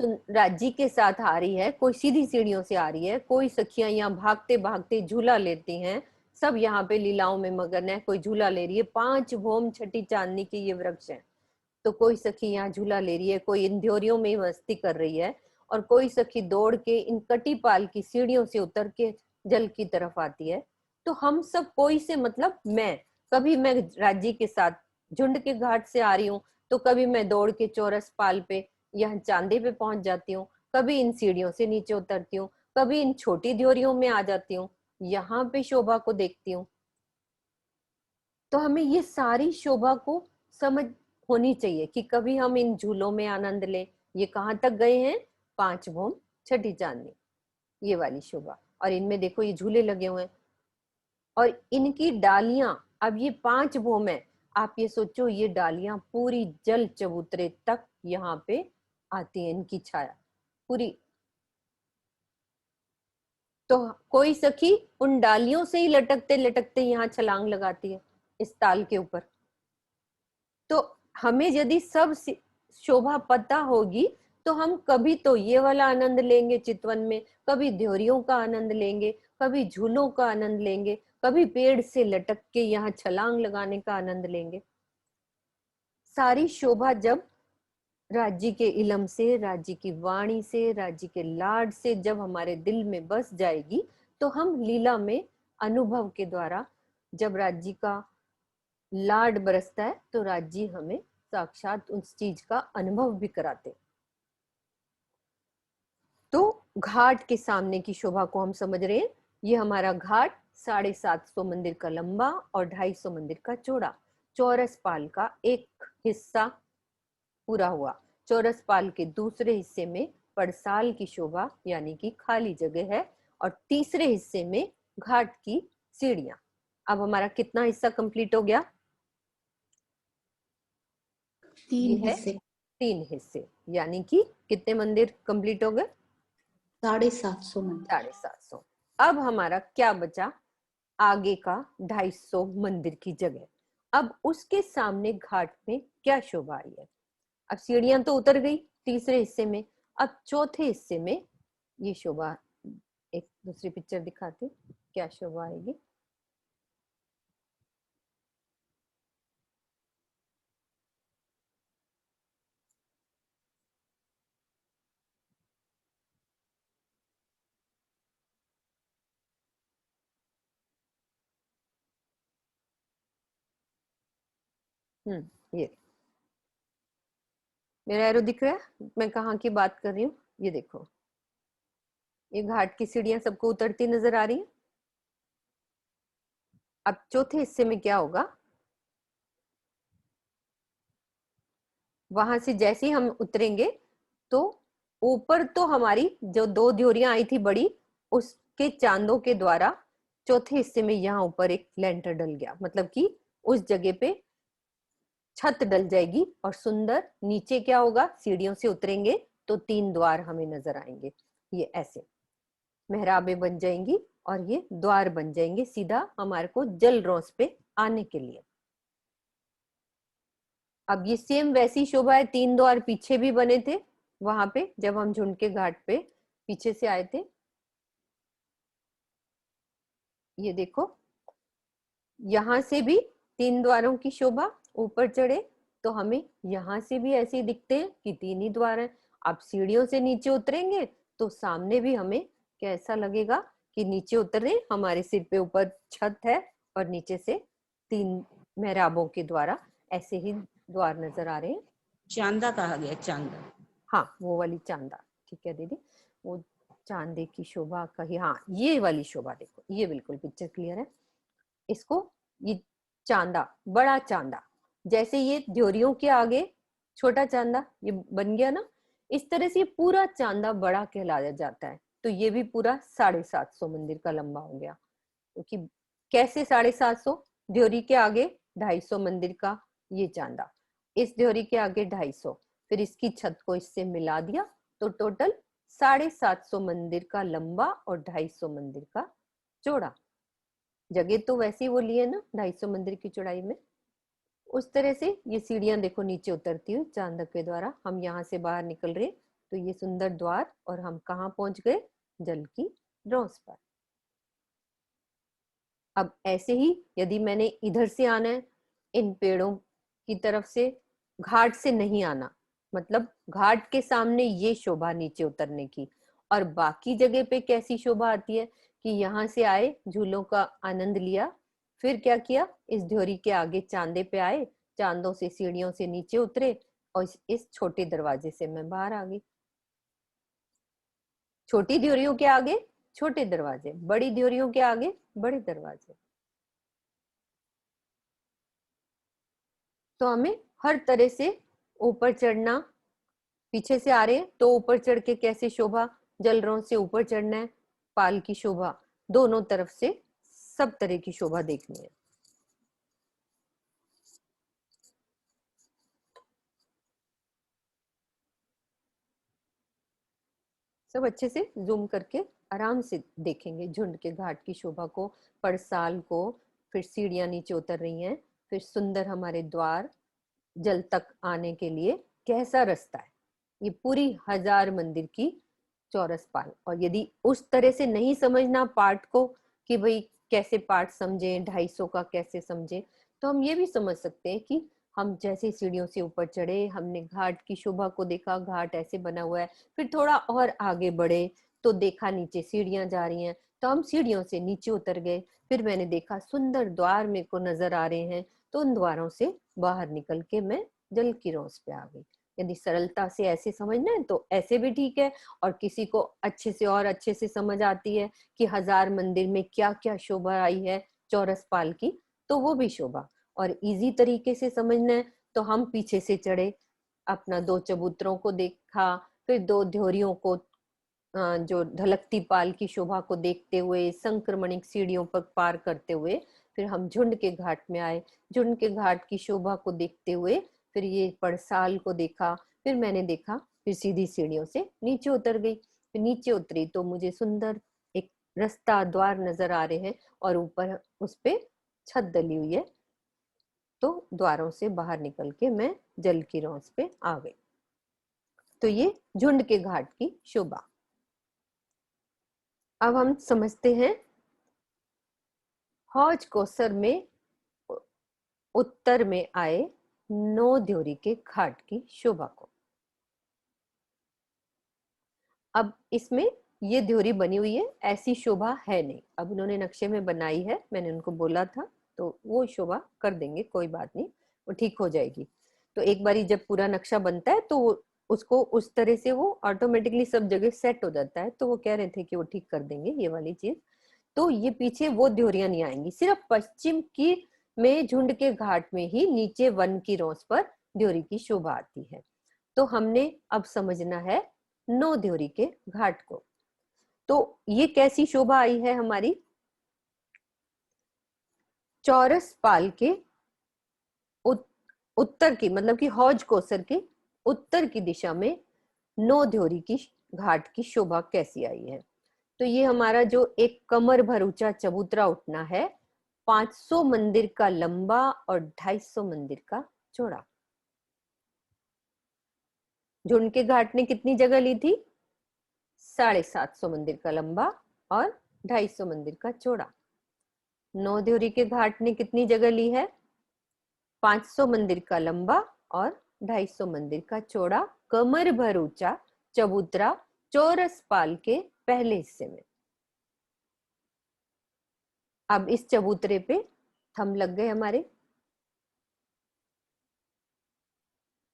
राज्य के साथ आ रही है, कोई सीधी सीढ़ियों से आ रही है, कोई सखियां यहाँ भागते भागते झूला लेती हैं। सब यहाँ पे लीलाओं में मगन है, कोई झूला ले रही है। 5 भौम छठी चांदनी के ये वृक्ष हैं, तो कोई सखी यहाँ झूला ले रही है, कोई इन ध्योरियों में मस्ती कर रही है, और कोई सखी दौड़ के इन कटीपाल की सीढ़ियों से उतर के जल की तरफ आती है। तो हम सब कोई से मतलब कभी मैं राज्य के साथ झुंड के घाट से आ रही हूँ, तो कभी मैं दौड़ के चौरस पाल पे यहाँ चांदे पे पहुंच जाती हूँ, कभी इन सीढ़ियों से नीचे उतरती हूँ, कभी इन छोटी ध्योरियों में आ जाती हूँ, यहाँ पे शोभा को देखती हूँ। तो हमें ये सारी शोभा को समझ होनी चाहिए कि कभी हम इन झूलों में आनंद लें। ये कहाँ तक गए हैं? 5 भौम छठी चांदनी, ये वाली शोभा। और इनमें देखो ये झूले लगे हुए हैं और इनकी डालियां, अब ये 5 भौम है, आप ये सोचो ये डालियां पूरी जल चबूतरे तक यहाँ पे आती है, इनकी छाया पूरी। तो कोई सखी उन डालियों से ही लटकते लटकते यहाँ छलांग लगाती है इस ताल के ऊपर। तो हमें यदि सब शोभा पता होगी तो हम कभी तो ये वाला आनंद लेंगे चितवन में, कभी ध्योरियों का आनंद लेंगे, कभी झूलों का आनंद लेंगे, कभी पेड़ से लटक के यहाँ छलांग लगाने का आनंद लेंगे। सारी शोभा जब राज्य के इलम से, राज्य की वाणी से, राज्य के लाड से जब हमारे दिल में बस जाएगी, तो हम लीला में अनुभव के द्वारा, जब राज्य का लाड बरसता है तो राज्य हमें साक्षात उस चीज का अनुभव भी कराते। तो घाट के सामने की शोभा को हम समझ रहे हैं। ये हमारा घाट 750 मंदिर का लंबा और 250 मंदिर का चौड़ा। चौरस पाल का एक हिस्सा पूरा हुआ। चौरस पाल के दूसरे हिस्से में पड़साल की शोभा यानी कि खाली जगह है, और तीसरे हिस्से में घाट की सीढ़ियां। अब हमारा कितना हिस्सा कंप्लीट हो गया? ये 3 है हिस्से। 3 हिस्से, यानी कि कितने मंदिर कंप्लीट हो गए? 750 मंदिर। 750। अब हमारा क्या बचा? आगे का 250 मंदिर की जगह। अब उसके सामने घाट में क्या शोभा आई है? अब सीढ़ियां तो उतर गई तीसरे हिस्से में, अब चौथे हिस्से में ये शोभा, एक दूसरी पिक्चर दिखाते क्या शोभा आएगी। ये मेरा एरो दिख रहा है, मैं कहाँ की बात कर रही हूँ? ये देखो, ये घाट की सीढ़ियां सबको उतरती नजर आ रही है। अब चौथे हिस्से में क्या होगा? वहां से जैसे ही हम उतरेंगे तो ऊपर तो हमारी जो 2 ड्योरियां आई थी बड़ी, उसके चांदों के द्वारा चौथे हिस्से में यहाँ ऊपर एक लेंटर डल गया, मतलब कि उस जगह पे छत डल जाएगी। और सुंदर नीचे क्या होगा? सीढ़ियों से उतरेंगे तो 3 द्वार हमें नजर आएंगे। ये ऐसे मेहराबें बन जाएंगी और ये द्वार बन जाएंगे सीधा हमारे को जल रौस पे आने के लिए। अब ये सेम वैसी शोभा है, 3 द्वार पीछे भी बने थे वहां पे जब हम झुंड घाट पे पीछे से आए थे। ये देखो, यहां से भी 3 द्वारों की शोभा। ऊपर चढ़े तो हमें यहां से भी ऐसे ही दिखते हैं कि 3 ही द्वार हैं। अब सीढ़ियों से नीचे उतरेंगे तो सामने भी हमें कैसा लगेगा कि नीचे उतरे, हमारे सिर पे ऊपर छत है और नीचे से 3 मेहराबों के द्वारा ऐसे ही द्वार नजर आ रहे हैं। चांदा कहा गया, चांदा। हाँ, वो वाली चांदा, ठीक है दीदी, वो चांदे की शोभा कही। हाँ, ये वाली शोभा देखो, ये बिल्कुल पिक्चर क्लियर है। इसको ये चांदा, बड़ा चांदा, जैसे ये ड्योरियों के आगे छोटा चांदा ये बन गया ना, इस तरह से ये पूरा चांदा बड़ा कहलाया जाता है। तो ये भी पूरा 750 मंदिर का लंबा हो गया। क्योंकि कैसे 750? ड्योरी के आगे 250 मंदिर का ये चांदा, इस ड्योरी के आगे 250, फिर इसकी छत को इससे मिला दिया तो टोटल 750 मंदिर का लंबा और 250 मंदिर का चौड़ा। जगह तो वैसी वो लिए ना 250 मंदिर की चौड़ाई में। उस तरह से ये सीढ़ियां देखो नीचे उतरती हुई चांदक के द्वारा। हम यहाँ से बाहर निकल रहे तो ये सुंदर द्वार, और हम कहाँ पहुंच गए? जल की रौस पर। अब ऐसे ही यदि मैंने इधर से आना है, इन पेड़ों की तरफ से, घाट से नहीं आना, मतलब घाट के सामने ये शोभा नीचे उतरने की। और बाकी जगह पे कैसी शोभा आती है कि यहाँ से आए, झूलों का आनंद लिया, फिर क्या किया? इस ड्योरी के आगे चांदे पे आए, चांदों से सीढ़ियों से नीचे उतरे और इस छोटे दरवाजे से मैं बाहर आ गई। छोटी ड्योरियों के आगे छोटे दरवाजे, बड़ी ड्योरियों के आगे बड़े दरवाजे। तो हमें हर तरह से ऊपर चढ़ना, पीछे से आ रहे हैं तो ऊपर चढ़ के कैसे शोभा, जलरों से ऊपर चढ़ना है, पाल की शोभा, दोनों तरफ से सब तरह की शोभा देखनी है। सब अच्छे से जूम करके आराम से देखेंगे झुंड के घाट की शोभा को, पड़साल को, फिर सीढ़ियां नीचे उतर रही हैं, फिर सुंदर हमारे द्वार, जल तक आने के लिए कैसा रास्ता है। ये पूरी 1000 मंदिर की चौरस पाल। और यदि उस तरह से नहीं समझना पार्ट को कि भाई कैसे पार्ट समझे, 250 का कैसे समझे, तो हम ये भी समझ सकते हैं कि हम जैसे सीढ़ियों से ऊपर चढ़े, हमने घाट की शोभा को देखा, घाट ऐसे बना हुआ है, फिर थोड़ा और आगे बढ़े तो देखा नीचे सीढ़ियां जा रही हैं, तो हम सीढ़ियों से नीचे उतर गए। फिर मैंने देखा सुंदर द्वार मेरे को नजर आ रहे हैं, तो उन द्वारों से बाहर निकल के मैं जल की रौस पे आ गई। यदि सरलता से ऐसे समझना है तो ऐसे भी ठीक है, और किसी को अच्छे से और अच्छे से समझ आती है कि 1000 मंदिर में क्या क्या शोभा आई है चौरस पाल की, तो वो भी शोभा। और इजी तरीके से समझना है तो हम पीछे से चढ़े, अपना 2 चबूतरों को देखा, फिर 2 ध्योरियों को जो ढलकती पाल की शोभा को देखते हुए संक्रमणिक सीढ़ियों पर पार करते हुए फिर हम झुंड के घाट में आए। झुंड के घाट की शोभा को देखते हुए फिर ये पड़साल को देखा, फिर मैंने देखा, फिर सीधी सीढ़ियों से नीचे उतर गई। फिर नीचे उतरी तो मुझे सुंदर एक रास्ता द्वार नजर आ रहे हैं और ऊपर उस पे छत डली हुई है। तो द्वारों से बाहर निकल के मैं जल की रौंस पे आ गई। तो ये झुंड के घाट की शोभा। अब हम समझते हैं हौज कोसर में उत्तर में आए 9 ध्योरी के घाट की शोभा को। अब इसमें ये ध्योरी बनी हुई है, ऐसी शोभा है नहीं। अब उन्होंने नक्शे में बनाई है, मैंने उनको बोला था, तो वो शोभा कर देंगे, कोई बात नहीं, वो ठीक हो जाएगी। तो एक बारी जब पूरा नक्शा बनता है तो उसको उस तरह से वो ऑटोमेटिकली सब जगह सेट हो जाता है। तो वो कह रहे थे कि वो ठीक कर देंगे ये वाली चीज। तो ये पीछे वो ध्योरियां नहीं आएंगी, सिर्फ पश्चिम की में झुंड के घाट में ही नीचे वन की रौस पर ध्योरी की शोभा आती है। तो हमने अब समझना है 9 ध्योरी के घाट को। तो ये कैसी शोभा आई है हमारी? चौरस पाल के उत्तर की, मतलब कि हौज कोसर के उत्तर की दिशा में 9 ध्योरी की घाट की शोभा कैसी आई है? तो ये हमारा जो एक कमर भर ऊंचा चबूतरा उठना है, 500 मंदिर का लंबा और 250 मंदिर का चौड़ा। झुंड के घाट ने कितनी जगह ली थी? 750 मंदिर का लंबा और 250 मंदिर का चौड़ा। 9 ध्योरी के घाट ने कितनी जगह ली है? 500 मंदिर का लंबा और 250 मंदिर का चौड़ा कमर भर ऊंचा चबूतरा चौरस पाल के पहले हिस्से में। अब इस चबूतरे पे थंब लग गए हमारे।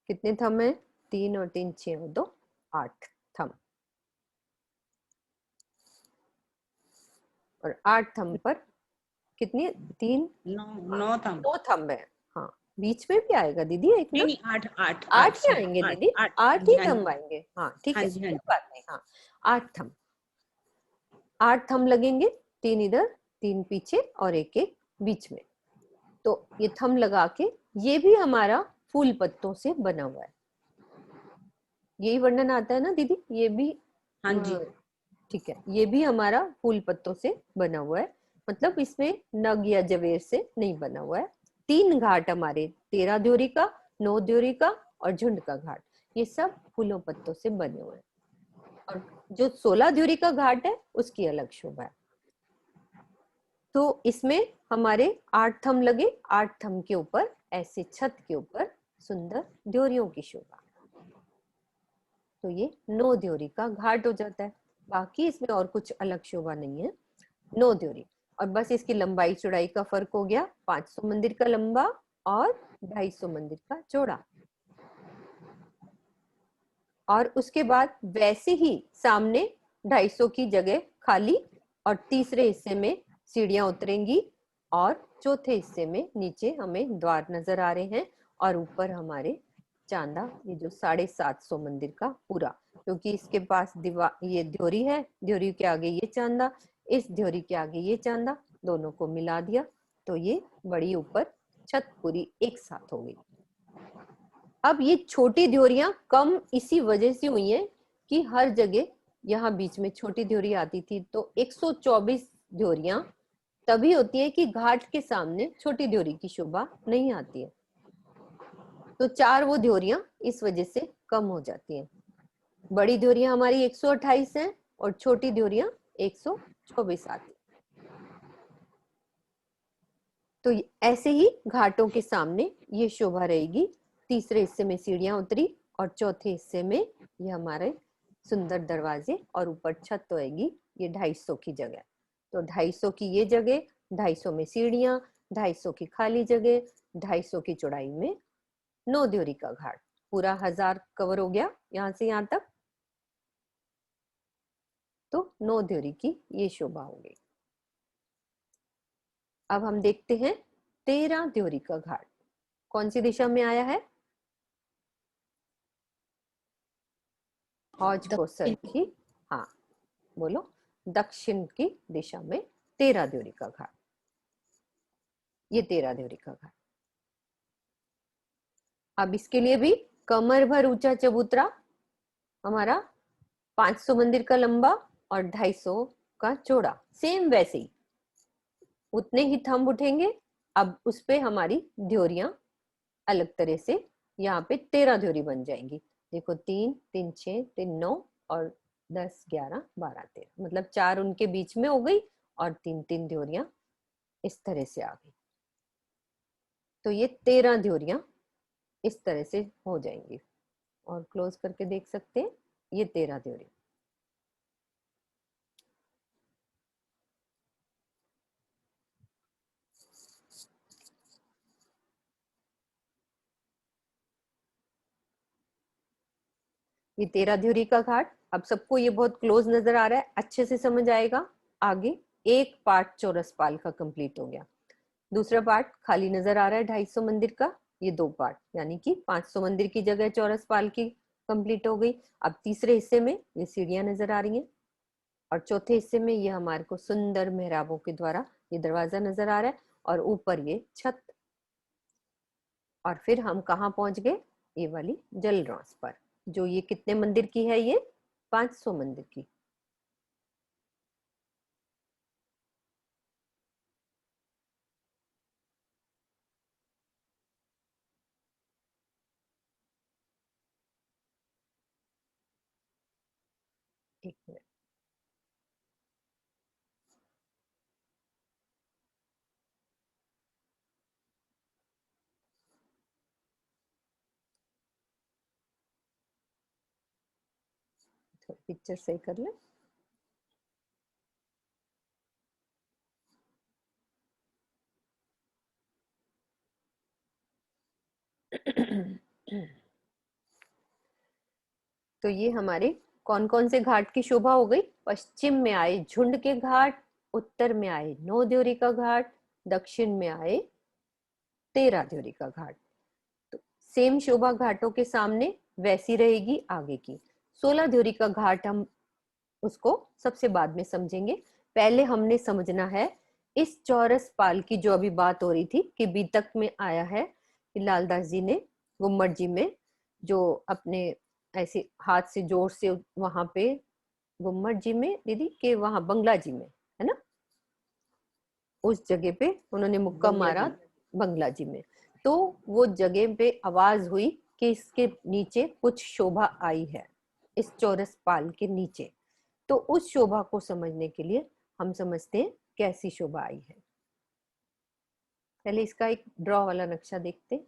कितने थंब है? 3 और 3 6 और 2 8 थंब। और 8 थंब पर कितनी? 3 9 थंब। 2 थंब है। हाँ, बीच में भी आएगा दीदी एक ना? नहीं 8 8 8 ही आएंगे दीदी, 8 ही थंब आएंगे। हाँ ठीक है, कोई बात नहीं। हाँ 8 थंब, 8 थंब लगेंगे, 3 इधर 3 पीछे और एक एक बीच में। तो ये थंब लगा के, ये भी हमारा फूल पत्तों से बना हुआ है। यही वर्णन आता है ना दीदी? ये भी हाँ जी ठीक है, ये भी हमारा फूल पत्तों से बना हुआ है, मतलब इसमें नग या जवेर से नहीं बना हुआ है। 3 घाट हमारे, 13 ध्योरी का, 9 ध्योरी का और झुंड का घाट, ये सब फूलों पत्तों से बने हुए हैं। और जो 16 ध्योरी का घाट है उसकी अलग शोभा है। तो इसमें हमारे 8 थंब लगे, 8 थंब के ऊपर ऐसे छत के ऊपर सुंदर ध्योरियों की शोभा। तो ये 9 ध्योरी का घाट हो जाता है। बाकी इसमें और कुछ अलग शोभा नहीं है, 9 ध्योरी। और बस इसकी लंबाई चौड़ाई का फर्क हो गया, 500 मंदिर का लंबा और 250 मंदिर का चौड़ा। और उसके बाद वैसे ही सामने 250 की जगह खाली, और तीसरे हिस्से में सीढ़ियां उतरेंगी और चौथे हिस्से में नीचे हमें द्वार नजर आ रहे हैं। और ऊपर हमारे चांदा, ये जो 750 मंदिर का पूरा, क्योंकि इसके पास दीवार, ये ध्योरी है, ध्योरी के आगे ये चांदा, इस ध्योरी के आगे ये चांदा, दोनों को मिला दिया तो ये बड़ी ऊपर छत पूरी एक साथ हो गई। अब ये छोटी ध्योरियां कम इसी वजह से हुई है कि हर जगह यहाँ बीच में छोटी ध्योरी आती थी। तो 124 ध्योरियां तभी होती है कि घाट के सामने छोटी ध्योरी की शोभा नहीं आती है। तो 4 वो ध्योरियां इस वजह से कम हो जाती हैं। बड़ी ध्योरियां हमारी 128 हैं और छोटी ध्योरियां 124 आती। तो ऐसे ही घाटों के सामने ये शोभा रहेगी। तीसरे हिस्से में सीढ़ियां उतरी और चौथे हिस्से में ये हमारे सुंदर दरवाजे और ऊपर छत होएगी। ये 250 की जगह, तो 250 की ये जगह, 250 में सीढ़ियां, 250 की खाली जगह, 250 की चौड़ाई में 9 ध्योरी का घाट पूरा 1000 कवर हो गया यहाँ से यहाँ तक। तो 9 ड्योरी की ये शोभा हो गई। अब हम देखते हैं 13 ड्योरी का घाट कौन सी दिशा में आया है। हौज कोसर की, हाँ बोलो, दक्षिण की दिशा में 13 ड्योरी का घाट, ये 13 ड्योरी का घाट। अब इसके लिए भी कमर भर ऊंचा चबूतरा हमारा 500 मंदिर का लंबा और 250 का चौड़ा, सेम वैसे ही उतने ही थंब उठेंगे। अब उस पे हमारी ड्योरियां अलग तरह से, यहाँ पे 13 ड्योरी बन जाएंगी। देखो 3 3 6 3 9 और 10 11 12 13, मतलब 4 उनके बीच में हो गई और 3 3 ड्योरियां इस तरह से आ गई। तो ये 13 ड्योरियां इस तरह से हो जाएंगी। और क्लोज करके देख सकते हैं ये 13 ड्योरी। ये 13 ड्योरी का घाट। अब सबको ये बहुत क्लोज नजर आ रहा है, अच्छे से समझ आएगा। आगे एक पार्ट चौरस पाल का कंप्लीट हो गया, दूसरा पार्ट खाली नजर आ रहा है 250 मंदिर का। ये 2 पार्ट यानी कि 500 मंदिर की जगह चौरस पाल की कंप्लीट हो गई। अब तीसरे हिस्से में ये सीढ़ियां नजर आ रही हैं और चौथे हिस्से में ये हमारे को सुंदर मेहराबों के द्वारा ये दरवाजा नजर आ रहा है और ऊपर ये छत। और फिर हम कहाँ पहुंच गए, ये वाली जल रॉस पर, जो ये कितने मंदिर की है, ये 500 मंदिर की। एक मिनट, पिक्चर सही कर ले। तो ये हमारे कौन कौन से घाट की शोभा हो गई। पश्चिम में आए झुंड के घाट, उत्तर में आए 9 ड्योरी का घाट, दक्षिण में आए 13 ड्योरी का घाट। तो सेम शोभा घाटों के सामने वैसी रहेगी आगे की। 16 ड्योरी का घाट हम उसको सबसे बाद में समझेंगे। पहले हमने समझना है इस चौरस पाल की जो अभी बात हो रही थी कि बीतक में आया है कि लालदास जी ने गुम्मट जी में जो अपने ऐसे हाथ से जोर से वहां पे गुम्मट जी में दीदी के वहां बंगला जी में है ना, उस जगह पे उन्होंने मुक्का मारा बंगला जी में। तो वो जगह पे आवाज हुई कि इसके नीचे कुछ शोभा आई है, इस चौरस पाल के नीचे। तो उस शोभा को समझने के लिए हम समझते हैं कैसी शोभा आई है। पहले इसका एक ड्रॉ वाला नक्शा देखते हैं।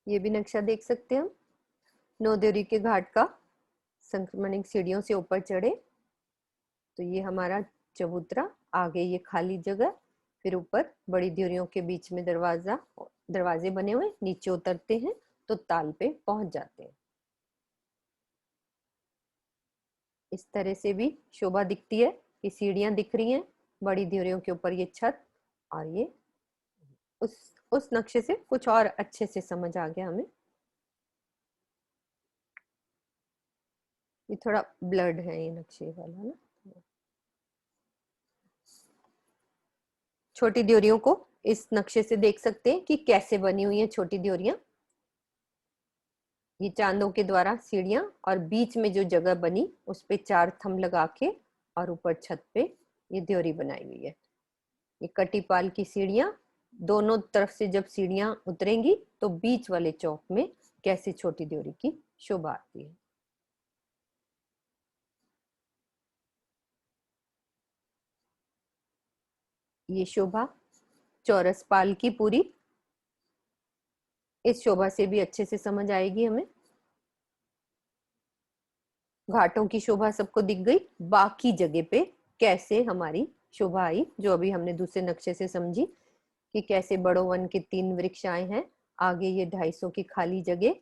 ये भी नक्शा देख सकते हैं हम। 9 ड्योरी के घाट का संक्रमणिक सीढ़ियों से ऊपर चढ़े तो ये हमारा चबूतरा, आगे ये खाली जगह, फिर ऊपर बड़ी ड्योरियों के बीच में दरवाजे बने हुए, नीचे उतरते हैं तो ताल पे पहुंच जाते हैं। इस तरह से भी शोभा दिखती है कि सीढ़ियां दिख रही हैं, बड़ी ड्योरियों के ऊपर ये छत, और ये उस नक्शे से कुछ और अच्छे से समझ आ गया हमें। ये थोड़ा ब्लड है ये नक्शे वाला ना। छोटी ड्योरियों को इस नक्शे से देख सकते हैं कि कैसे बनी हुई है छोटी ड्योरियां। ये चांदों के द्वारा सीढ़ियां और बीच में जो जगह बनी उस पे 4 थंब लगा के और ऊपर छत पे ये ड्योरी बनाई हुई है। ये कटीपाल की सीढ़ियां, दोनों तरफ से जब सीढ़ियां उतरेंगी तो बीच वाले चौक में कैसे छोटी ड्योरी की शोभा आती है। ये शोभा चौरस पाल की पूरी, इस शोभा से भी अच्छे से समझ आएगी हमें। घाटों की शोभा सबको दिख गई, बाकी जगह पे कैसे हमारी शोभा आई, जो अभी हमने दूसरे नक्शे से समझी कि कैसे बड़ो वन के 3 वृक्ष आए हैं, आगे ये 250 की खाली जगह,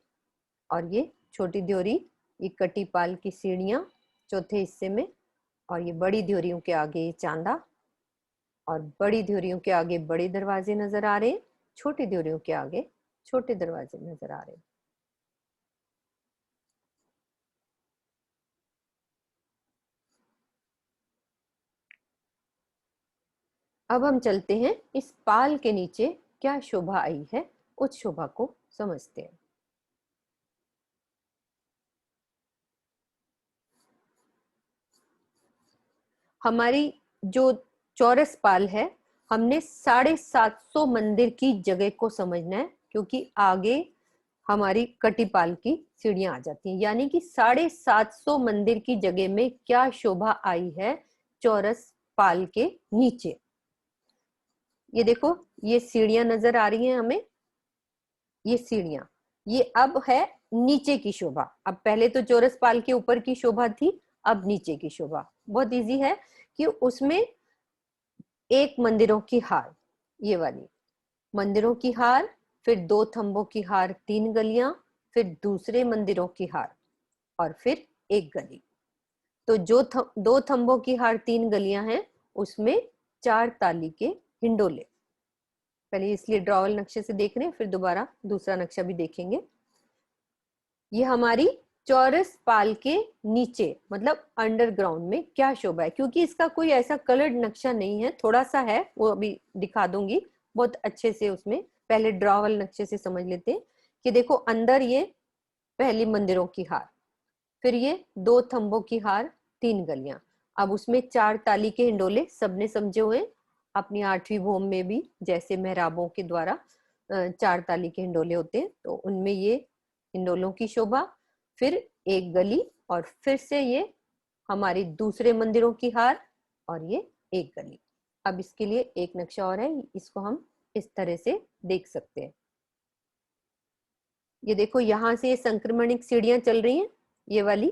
और ये छोटी ध्योरी, ये कटी पाल की सीढ़ियां चौथे हिस्से में, और ये बड़ी ध्योरियों के आगे ये चांदा, और बड़ी ध्योरियों के आगे बड़े दरवाजे नजर आ रहे हैं, छोटी ध्योरियों के आगे छोटे दरवाजे नजर आ रहे हैं। अब हम चलते हैं इस पाल के नीचे क्या शोभा आई है, उस शोभा को समझते हैं। हमारी जो चौरस पाल है, हमने 750 मंदिर की जगह को समझना है, क्योंकि आगे हमारी कटिपाल की सीढ़ियां आ जाती हैं, यानी कि 750 मंदिर की जगह में क्या शोभा आई है चौरस पाल के नीचे। ये देखो, ये सीढ़ियां नजर आ रही हैं हमें, ये सीढ़ियां, ये अब है नीचे की शोभा। अब पहले तो चौरस पाल के ऊपर की शोभा थी, अब नीचे की शोभा। बहुत इजी है कि उसमें एक मंदिरों की हार, ये वाली मंदिरों की हार, फिर 2 थंबों की हार, 3 गलियां, फिर दूसरे मंदिरों की हार, और फिर एक गली। तो जो 2 थंबों की हार 3 गलियां हैं, उसमें 4 ताली के हिंडोले। पहले इसलिए ड्रॉवल नक्शे से देख रहे हैं, फिर दोबारा दूसरा नक्शा भी देखेंगे। ये हमारी चौरस पाल के नीचे, मतलब अंडरग्राउंड में क्या शोभा है, क्योंकि इसका कोई ऐसा कलर्ड नक्शा नहीं है, थोड़ा सा है, वो अभी दिखा दूंगी बहुत अच्छे से। उसमें पहले ड्रॉवल नक्शे से समझ लेते हैं कि देखो, अंदर ये पहली मंदिरों की हार, फिर ये 2 थंबों की हार, 3 गलियां, अब उसमें 4 ताली के हिंडोले, सबने समझे हुए अपनी 8वीं भूम में भी, जैसे मेहराबों के द्वारा 4 ताली के हिंडोले होते हैं, तो उनमें ये हिंडोलों की शोभा, फिर एक गली, और फिर से ये हमारी दूसरे मंदिरों की हार, और ये एक गली। अब इसके लिए एक नक्शा और है, इसको हम इस तरह से देख सकते हैं। ये देखो, यहां से ये संक्रमणिक सीढ़ियां चल रही हैं, ये वाली,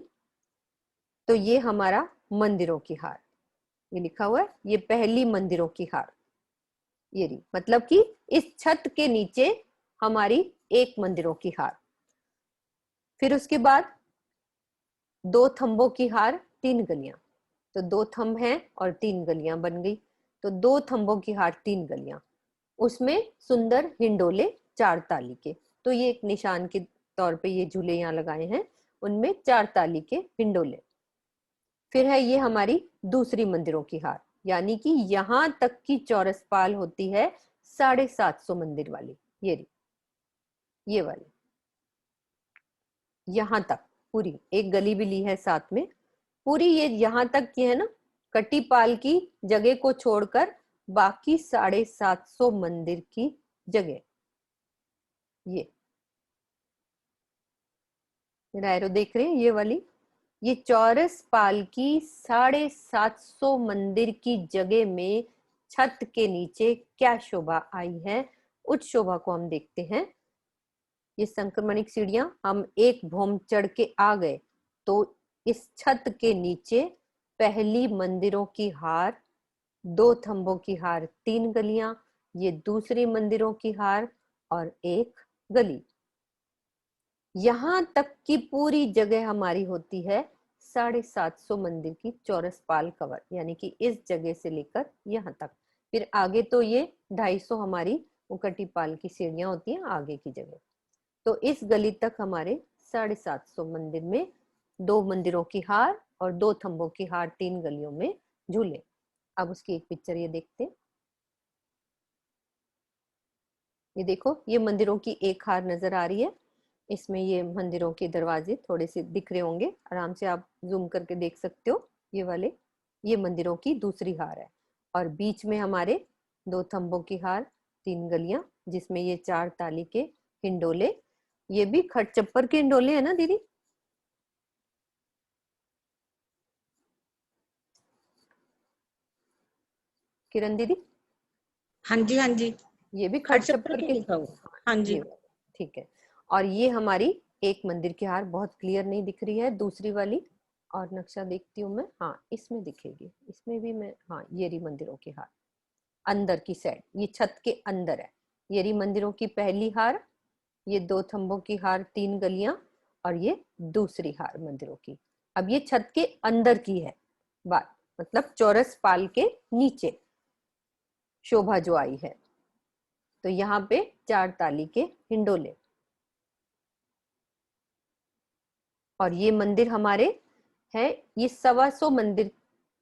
तो ये हमारा मंदिरों की हार, ये लिखा हुआ है, ये पहली मंदिरों की हार, ये रही, मतलब कि इस छत के नीचे हमारी एक मंदिरों की हार। फिर उसके बाद 2 थंबों की हार, 3 गलियां, तो 2 थंब हैं और 3 गलियां बन गई, तो 2 थंबों की हार, 3 गलियां, उसमें सुंदर हिंडोले 4 ताली के, तो ये एक निशान के तौर पे ये झूले यहाँ लगाए हैं, उनमें 4 ताली के हिंडोले। फिर है ये हमारी दूसरी मंदिरों की हार, यानी कि यहां तक की चौरस पाल होती है 750 मंदिर वाली, ये रही, ये वाली, यहां तक पूरी, एक गली भी ली है साथ में, पूरी ये यहां तक की है ना, कटी पाल की जगह को छोड़कर बाकी 750 मंदिर की जगह, ये मेरा एरो देख रहे हैं, ये वाली, ये चौरस पाल की 750 मंदिर की जगह में छत के नीचे क्या शोभा आई है, उस शोभा को हम देखते हैं। ये संक्रमणिक सीढ़ियां, हम एक भौम चढ़ के आ गए, तो इस छत के नीचे पहली मंदिरों की हार, 2 थंबों की हार, 3 गलियां, ये दूसरी मंदिरों की हार, और एक गली, यहां तक की पूरी जगह हमारी होती है 750 मंदिर की चौरस पाल कवर, यानी कि इस जगह से लेकर यहाँ तक। फिर आगे तो ये 250 हमारी उकटी पाल की सीढ़ियां होती हैं आगे की जगह, तो इस गली तक हमारे 750 मंदिर में 2 मंदिरों की हार और 2 थंबों की हार, 3 गलियों में झूले। अब उसकी एक पिक्चर ये देखते हैं। ये देखो, ये मंदिरों की एक हार नजर आ रही है, इसमें ये मंदिरों के दरवाजे थोड़े से दिख रहे होंगे, आराम से आप जूम करके देख सकते हो, ये वाले, ये मंदिरों की दूसरी हार है, और बीच में हमारे 2 थंबों की हार, 3 गलियां, जिसमें ये 4 ताली के हिंडोले, ये भी खट चप्पर के हिंडोले है ना दीदी? किरण दीदी, हाँ जी, हाँ जी, ये भी खट खट छप्पर छप्पर पे के, लिखा हुआ। हाँ जी, ये ठीक है। और ये हमारी एक मंदिर की हार, बहुत क्लियर नहीं दिख रही है दूसरी वाली, और नक्शा देखती हूँ मैं, हाँ इसमें दिखेगी, इसमें भी मैं, हाँ ये रही मंदिरों की हार अंदर की साइड, ये छत के अंदर है। ये रही मंदिरों की पहली हार, ये 2 थंबों की हार, 3 गलियां, और ये दूसरी हार मंदिरों की। अब ये छत के अंदर की है बात, मतलब चौरस पाल के नीचे शोभा जो आई है। तो यहाँ पे 4 ताली के हिंडोले, और ये मंदिर हमारे है, ये 125 मंदिर,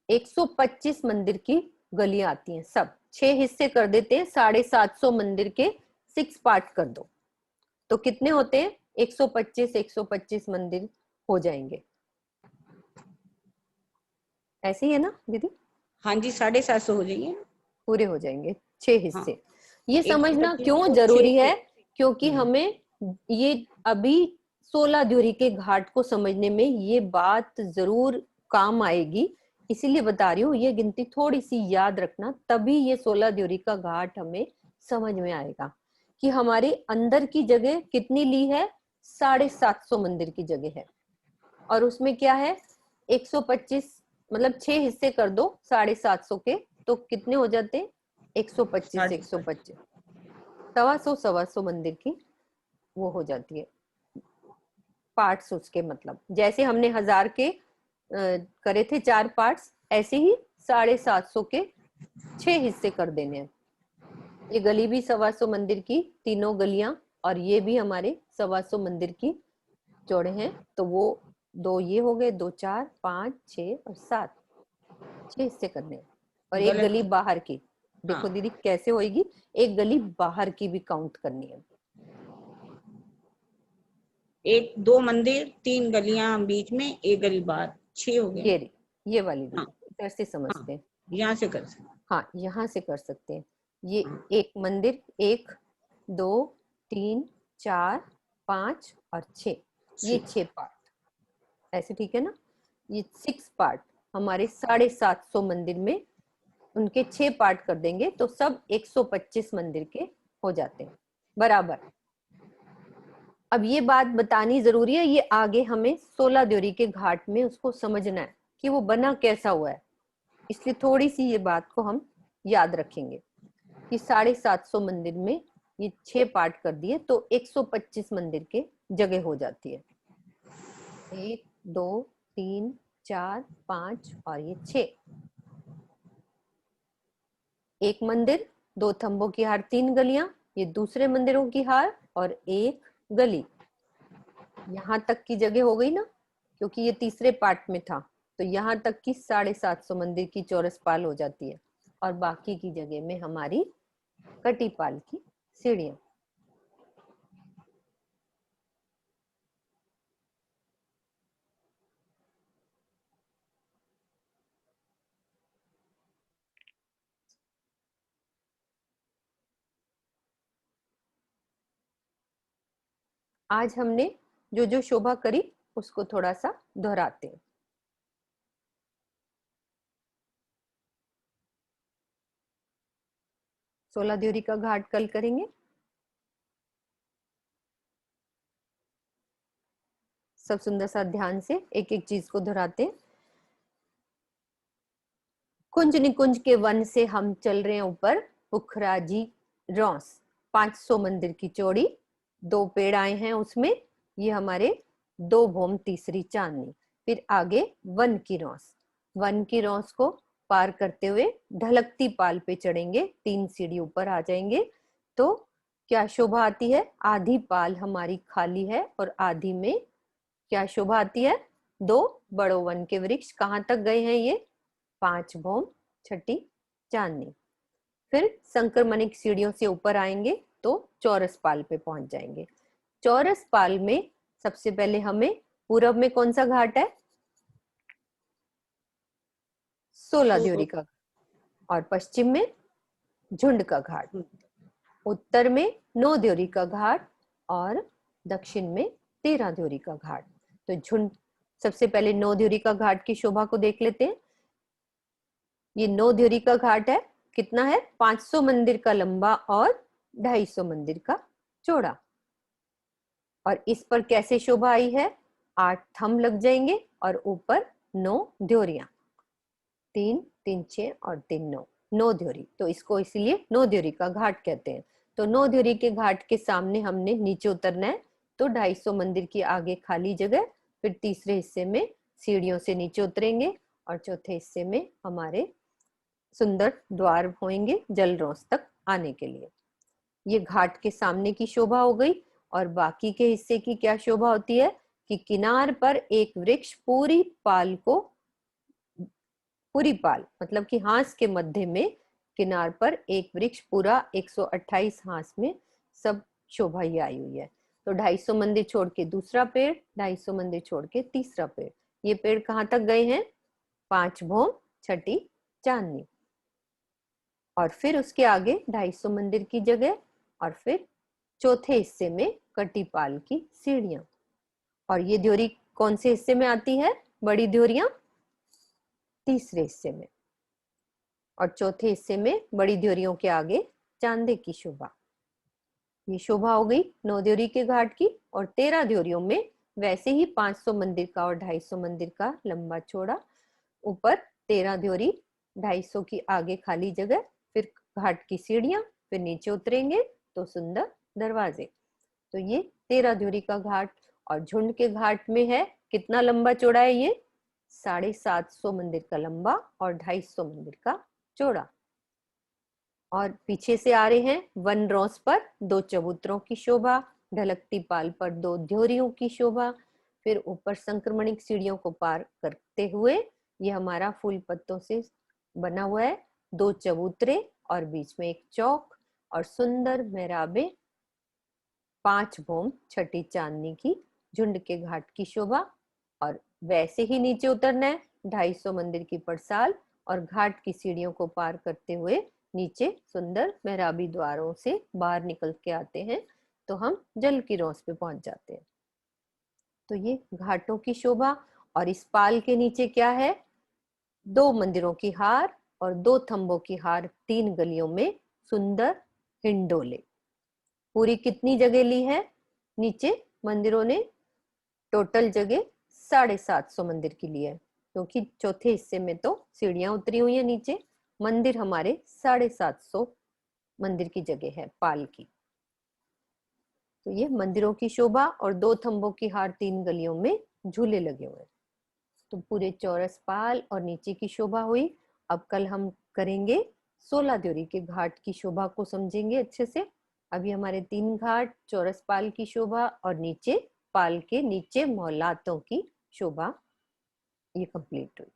125 मंदिर की गलियां आती हैं, सब 6 हिस्से कर देते हैं, 750 मंदिर के 6 पार्ट कर दो तो कितने होते हैं, 125 मंदिर हो जाएंगे। ऐसे ही है ना दीदी? हाँ जी, 750 हो जाएंगे। पूरे हो जाएंगे 6 हाँ, हिस्से। ये समझना 125 क्यों को 6 जरूरी से। है, क्योंकि हमें ये अभी 16 द्योरी के घाट को समझने में ये बात जरूर काम आएगी, इसीलिए बता रही हूँ। ये गिनती थोड़ी सी याद रखना, तभी ये 16 द्योरी का घाट हमें समझ में आएगा कि हमारे अंदर की जगह कितनी ली है, 750 मंदिर की जगह है। और उसमें क्या है, 125, मतलब 6 हिस्से कर दो 750 के, तो कितने हो जाते हैं, 125 125, 125 मंदिर की वो हो जाती है पार्ट्स उसके। मतलब जैसे हमने 1000 के करे थे 4 पार्ट्स, ऐसे ही 750 के 6 हिस्से कर देने हैं। ये गली भी 125 मंदिर की, तीनों गलियां, और ये भी हमारे 125 मंदिर की चौड़े हैं। तो वो 2 ये हो गए, 2 4 5 6 और 7, 6 हिस्से करने हैं। और एक गलत। गली बाहर की, हाँ, देखो दीदी कैसे होएगी, एक गली बाहर की भी काउंट करनी है। 1 2 मंदिर, 3 गलियां बीच में, 1 गली बाहर, 6 हो गए। ये वाली हाँ, दीदी इधर से हाँ, समझते हैं। यहाँ से कर सकते। हाँ यहाँ से कर सकते हैं। ये हाँ, एक मंदिर, 1 2 3 4 5 और 6, ये 6 पार्ट, ऐसे ठीक है ना। ये 6 पार्ट हमारे 750 मंदिर में, उनके 6 पार्ट कर देंगे तो सब 125 मंदिर के हो जाते हैं बराबर। अब ये बात बतानी जरूरी है, ये आगे हमें 16 द्योरी के घाट में उसको समझना है कि वो बना कैसा हुआ है, इसलिए थोड़ी सी ये बात को हम याद रखेंगे कि 750 मंदिर में ये 6 पार्ट कर दिए तो 125 मंदिर के जगह हो जाती है। 1 2 3 4 5 और ये 6, एक मंदिर, 2 थंबों की हार, 3 गलियां, ये दूसरे मंदिरों की हार और एक गली। यहां तक की जगह हो गई ना, क्योंकि ये तीसरे पार्ट में था, तो यहां तक की 750 मंदिर की चौरस पाल हो जाती है। और बाकी की जगह में हमारी कटी पाल की सीढ़ियां। आज हमने जो जो शोभा करी उसको थोड़ा सा दोहराते हैं। 16 द्योरी का घाट कल करेंगे। सब सुंदर सा ध्यान से एक एक चीज को दोहराते हैं। कुंज निकुंज के वन से हम चल रहे हैं ऊपर, पुखराजी रौस, 500 मंदिर की चौड़ी, 2 पेड़ आए हैं उसमें, ये हमारे 2 भौम तीसरी चांदनी। फिर आगे वन की रौस, वन की रौस को पार करते हुए ढलकती पाल पे चढ़ेंगे, 3 सीढ़ी ऊपर आ जाएंगे तो क्या शोभा आती है, आधी पाल हमारी खाली है और आधी में क्या शोभा आती है, 2 बड़ो वन के वृक्ष। कहाँ तक गए हैं ये, 5 भौम छठी चांदनी। फिर संक्रमणिक सीढ़ियों से ऊपर आएंगे तो चौरस पाल पे पहुंच जाएंगे। चौरस पाल में सबसे पहले हमें पूरब में कौन सा घाट है, 16 द्योरी का, और पश्चिम में झुंड का घाट, उत्तर में 9 द्योरी का घाट और दक्षिण में 13 द्योरी का घाट। तो झुंड, सबसे पहले 9 द्योरी का घाट की शोभा को देख लेते हैं। ये 9 द्योरी का घाट है, कितना है? 500 मंदिर का लंबा और 250 मंदिर का चौड़ा। और इस पर कैसे शोभा आई है? 8 थंब लग जाएंगे और ऊपर 9 ध्योरियां, 3 3 6 और 3 9, 9 ध्योरी। तो इसको इसलिए 9 ध्योरी का घाट कहते हैं। तो 9 ध्योरी के घाट के सामने हमने नीचे उतरना है। तो 250 मंदिर की आगे खाली जगह, फिर तीसरे हिस्से में सीढ़ियों से नीचे उतरेंगे और चौथे हिस्से में हमारे सुंदर द्वार होंगे जलरौस तक आने के लिए। ये घाट के सामने की शोभा हो गई। और बाकी के हिस्से की क्या शोभा होती है कि किनार पर एक वृक्ष पूरी पाल मतलब कि हांस के मध्य में किनार पर एक वृक्ष पूरा 128 हांस में सब शोभा ये आई हुई है। तो 250 मंदिर छोड़ के दूसरा पेड़, 250 मंदिर छोड़ के तीसरा पेड़। ये पेड़ कहाँ तक गए हैं? 5 भौम छठी चांदनी। और फिर उसके आगे 250 मंदिर की जगह, और फिर चौथे हिस्से में कटीपाल की सीढ़ियां। और ये ध्योरी कौन से हिस्से में आती है? बड़ी ध्योरियां तीसरे हिस्से में, और चौथे हिस्से में बड़ी ध्योरियों के आगे चांदे की शोभा। ये शोभा हो गई 9 ध्योरी के घाट की। और 13 ध्योरियों में वैसे ही 500 मंदिर का और 250 मंदिर का लंबा चौड़ा, ऊपर 13 ध्योरी, 250 की आगे खाली जगह, फिर घाट की सीढ़ियां, फिर नीचे उतरेंगे तो सुंदर दरवाजे। तो ये 13 ध्योरी का घाट। और झुंड के घाट में है कितना लंबा चौड़ा है? ये 750 मंदिर का लंबा और 250 मंदिर का चौड़ा। और पीछे से आ रहे हैं वन रॉस पर 2 चबूतरों की शोभा, ढलकती पाल पर 2 ध्योरियों की शोभा, फिर ऊपर संक्रमणिक सीढ़ियों को पार करते हुए ये हमारा फूल पत्तों से बना हुआ है 2 चबूतरे और बीच में एक चौक और सुंदर मेहराबे, 5 भौम छठी चांदनी की झुंड के घाट की शोभा। और वैसे ही नीचे उतरना है 250 मंदिर की पड़साल और घाट की सीढ़ियों को पार करते हुए नीचे सुंदर मेहराबी द्वारों से बाहर निकल के आते हैं तो हम जल की रौस पे पहुंच जाते हैं। तो ये घाटों की शोभा। और इस पाल के नीचे क्या है? 2 मंदिरों की हार और 2 थंबों की हार 3 गलियों में सुंदर हिंडोले। पूरी कितनी जगह ली है नीचे मंदिरों ने? टोटल जगह 750 मंदिर की ली है, क्योंकि चौथे हिस्से में तो सीढ़ियां उतरी हुई है नीचे। मंदिर हमारे 750 मंदिर की जगह है पाल की। तो ये मंदिरों की शोभा। और 2 थंबों की हार 3 गलियों में झूले लगे हुए। तो पूरे चौरस पाल और नीचे की शोभा हुई। अब कल हम करेंगे 16 ध्योरी के घाट की शोभा को समझेंगे अच्छे से। अभी हमारे 3 घाट, चौरस पाल की शोभा और नीचे पाल के नीचे मौलातों की शोभा, ये कंप्लीट हुई।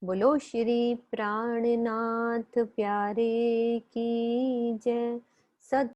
बोलो श्री प्राणनाथ प्यारे की जय। सत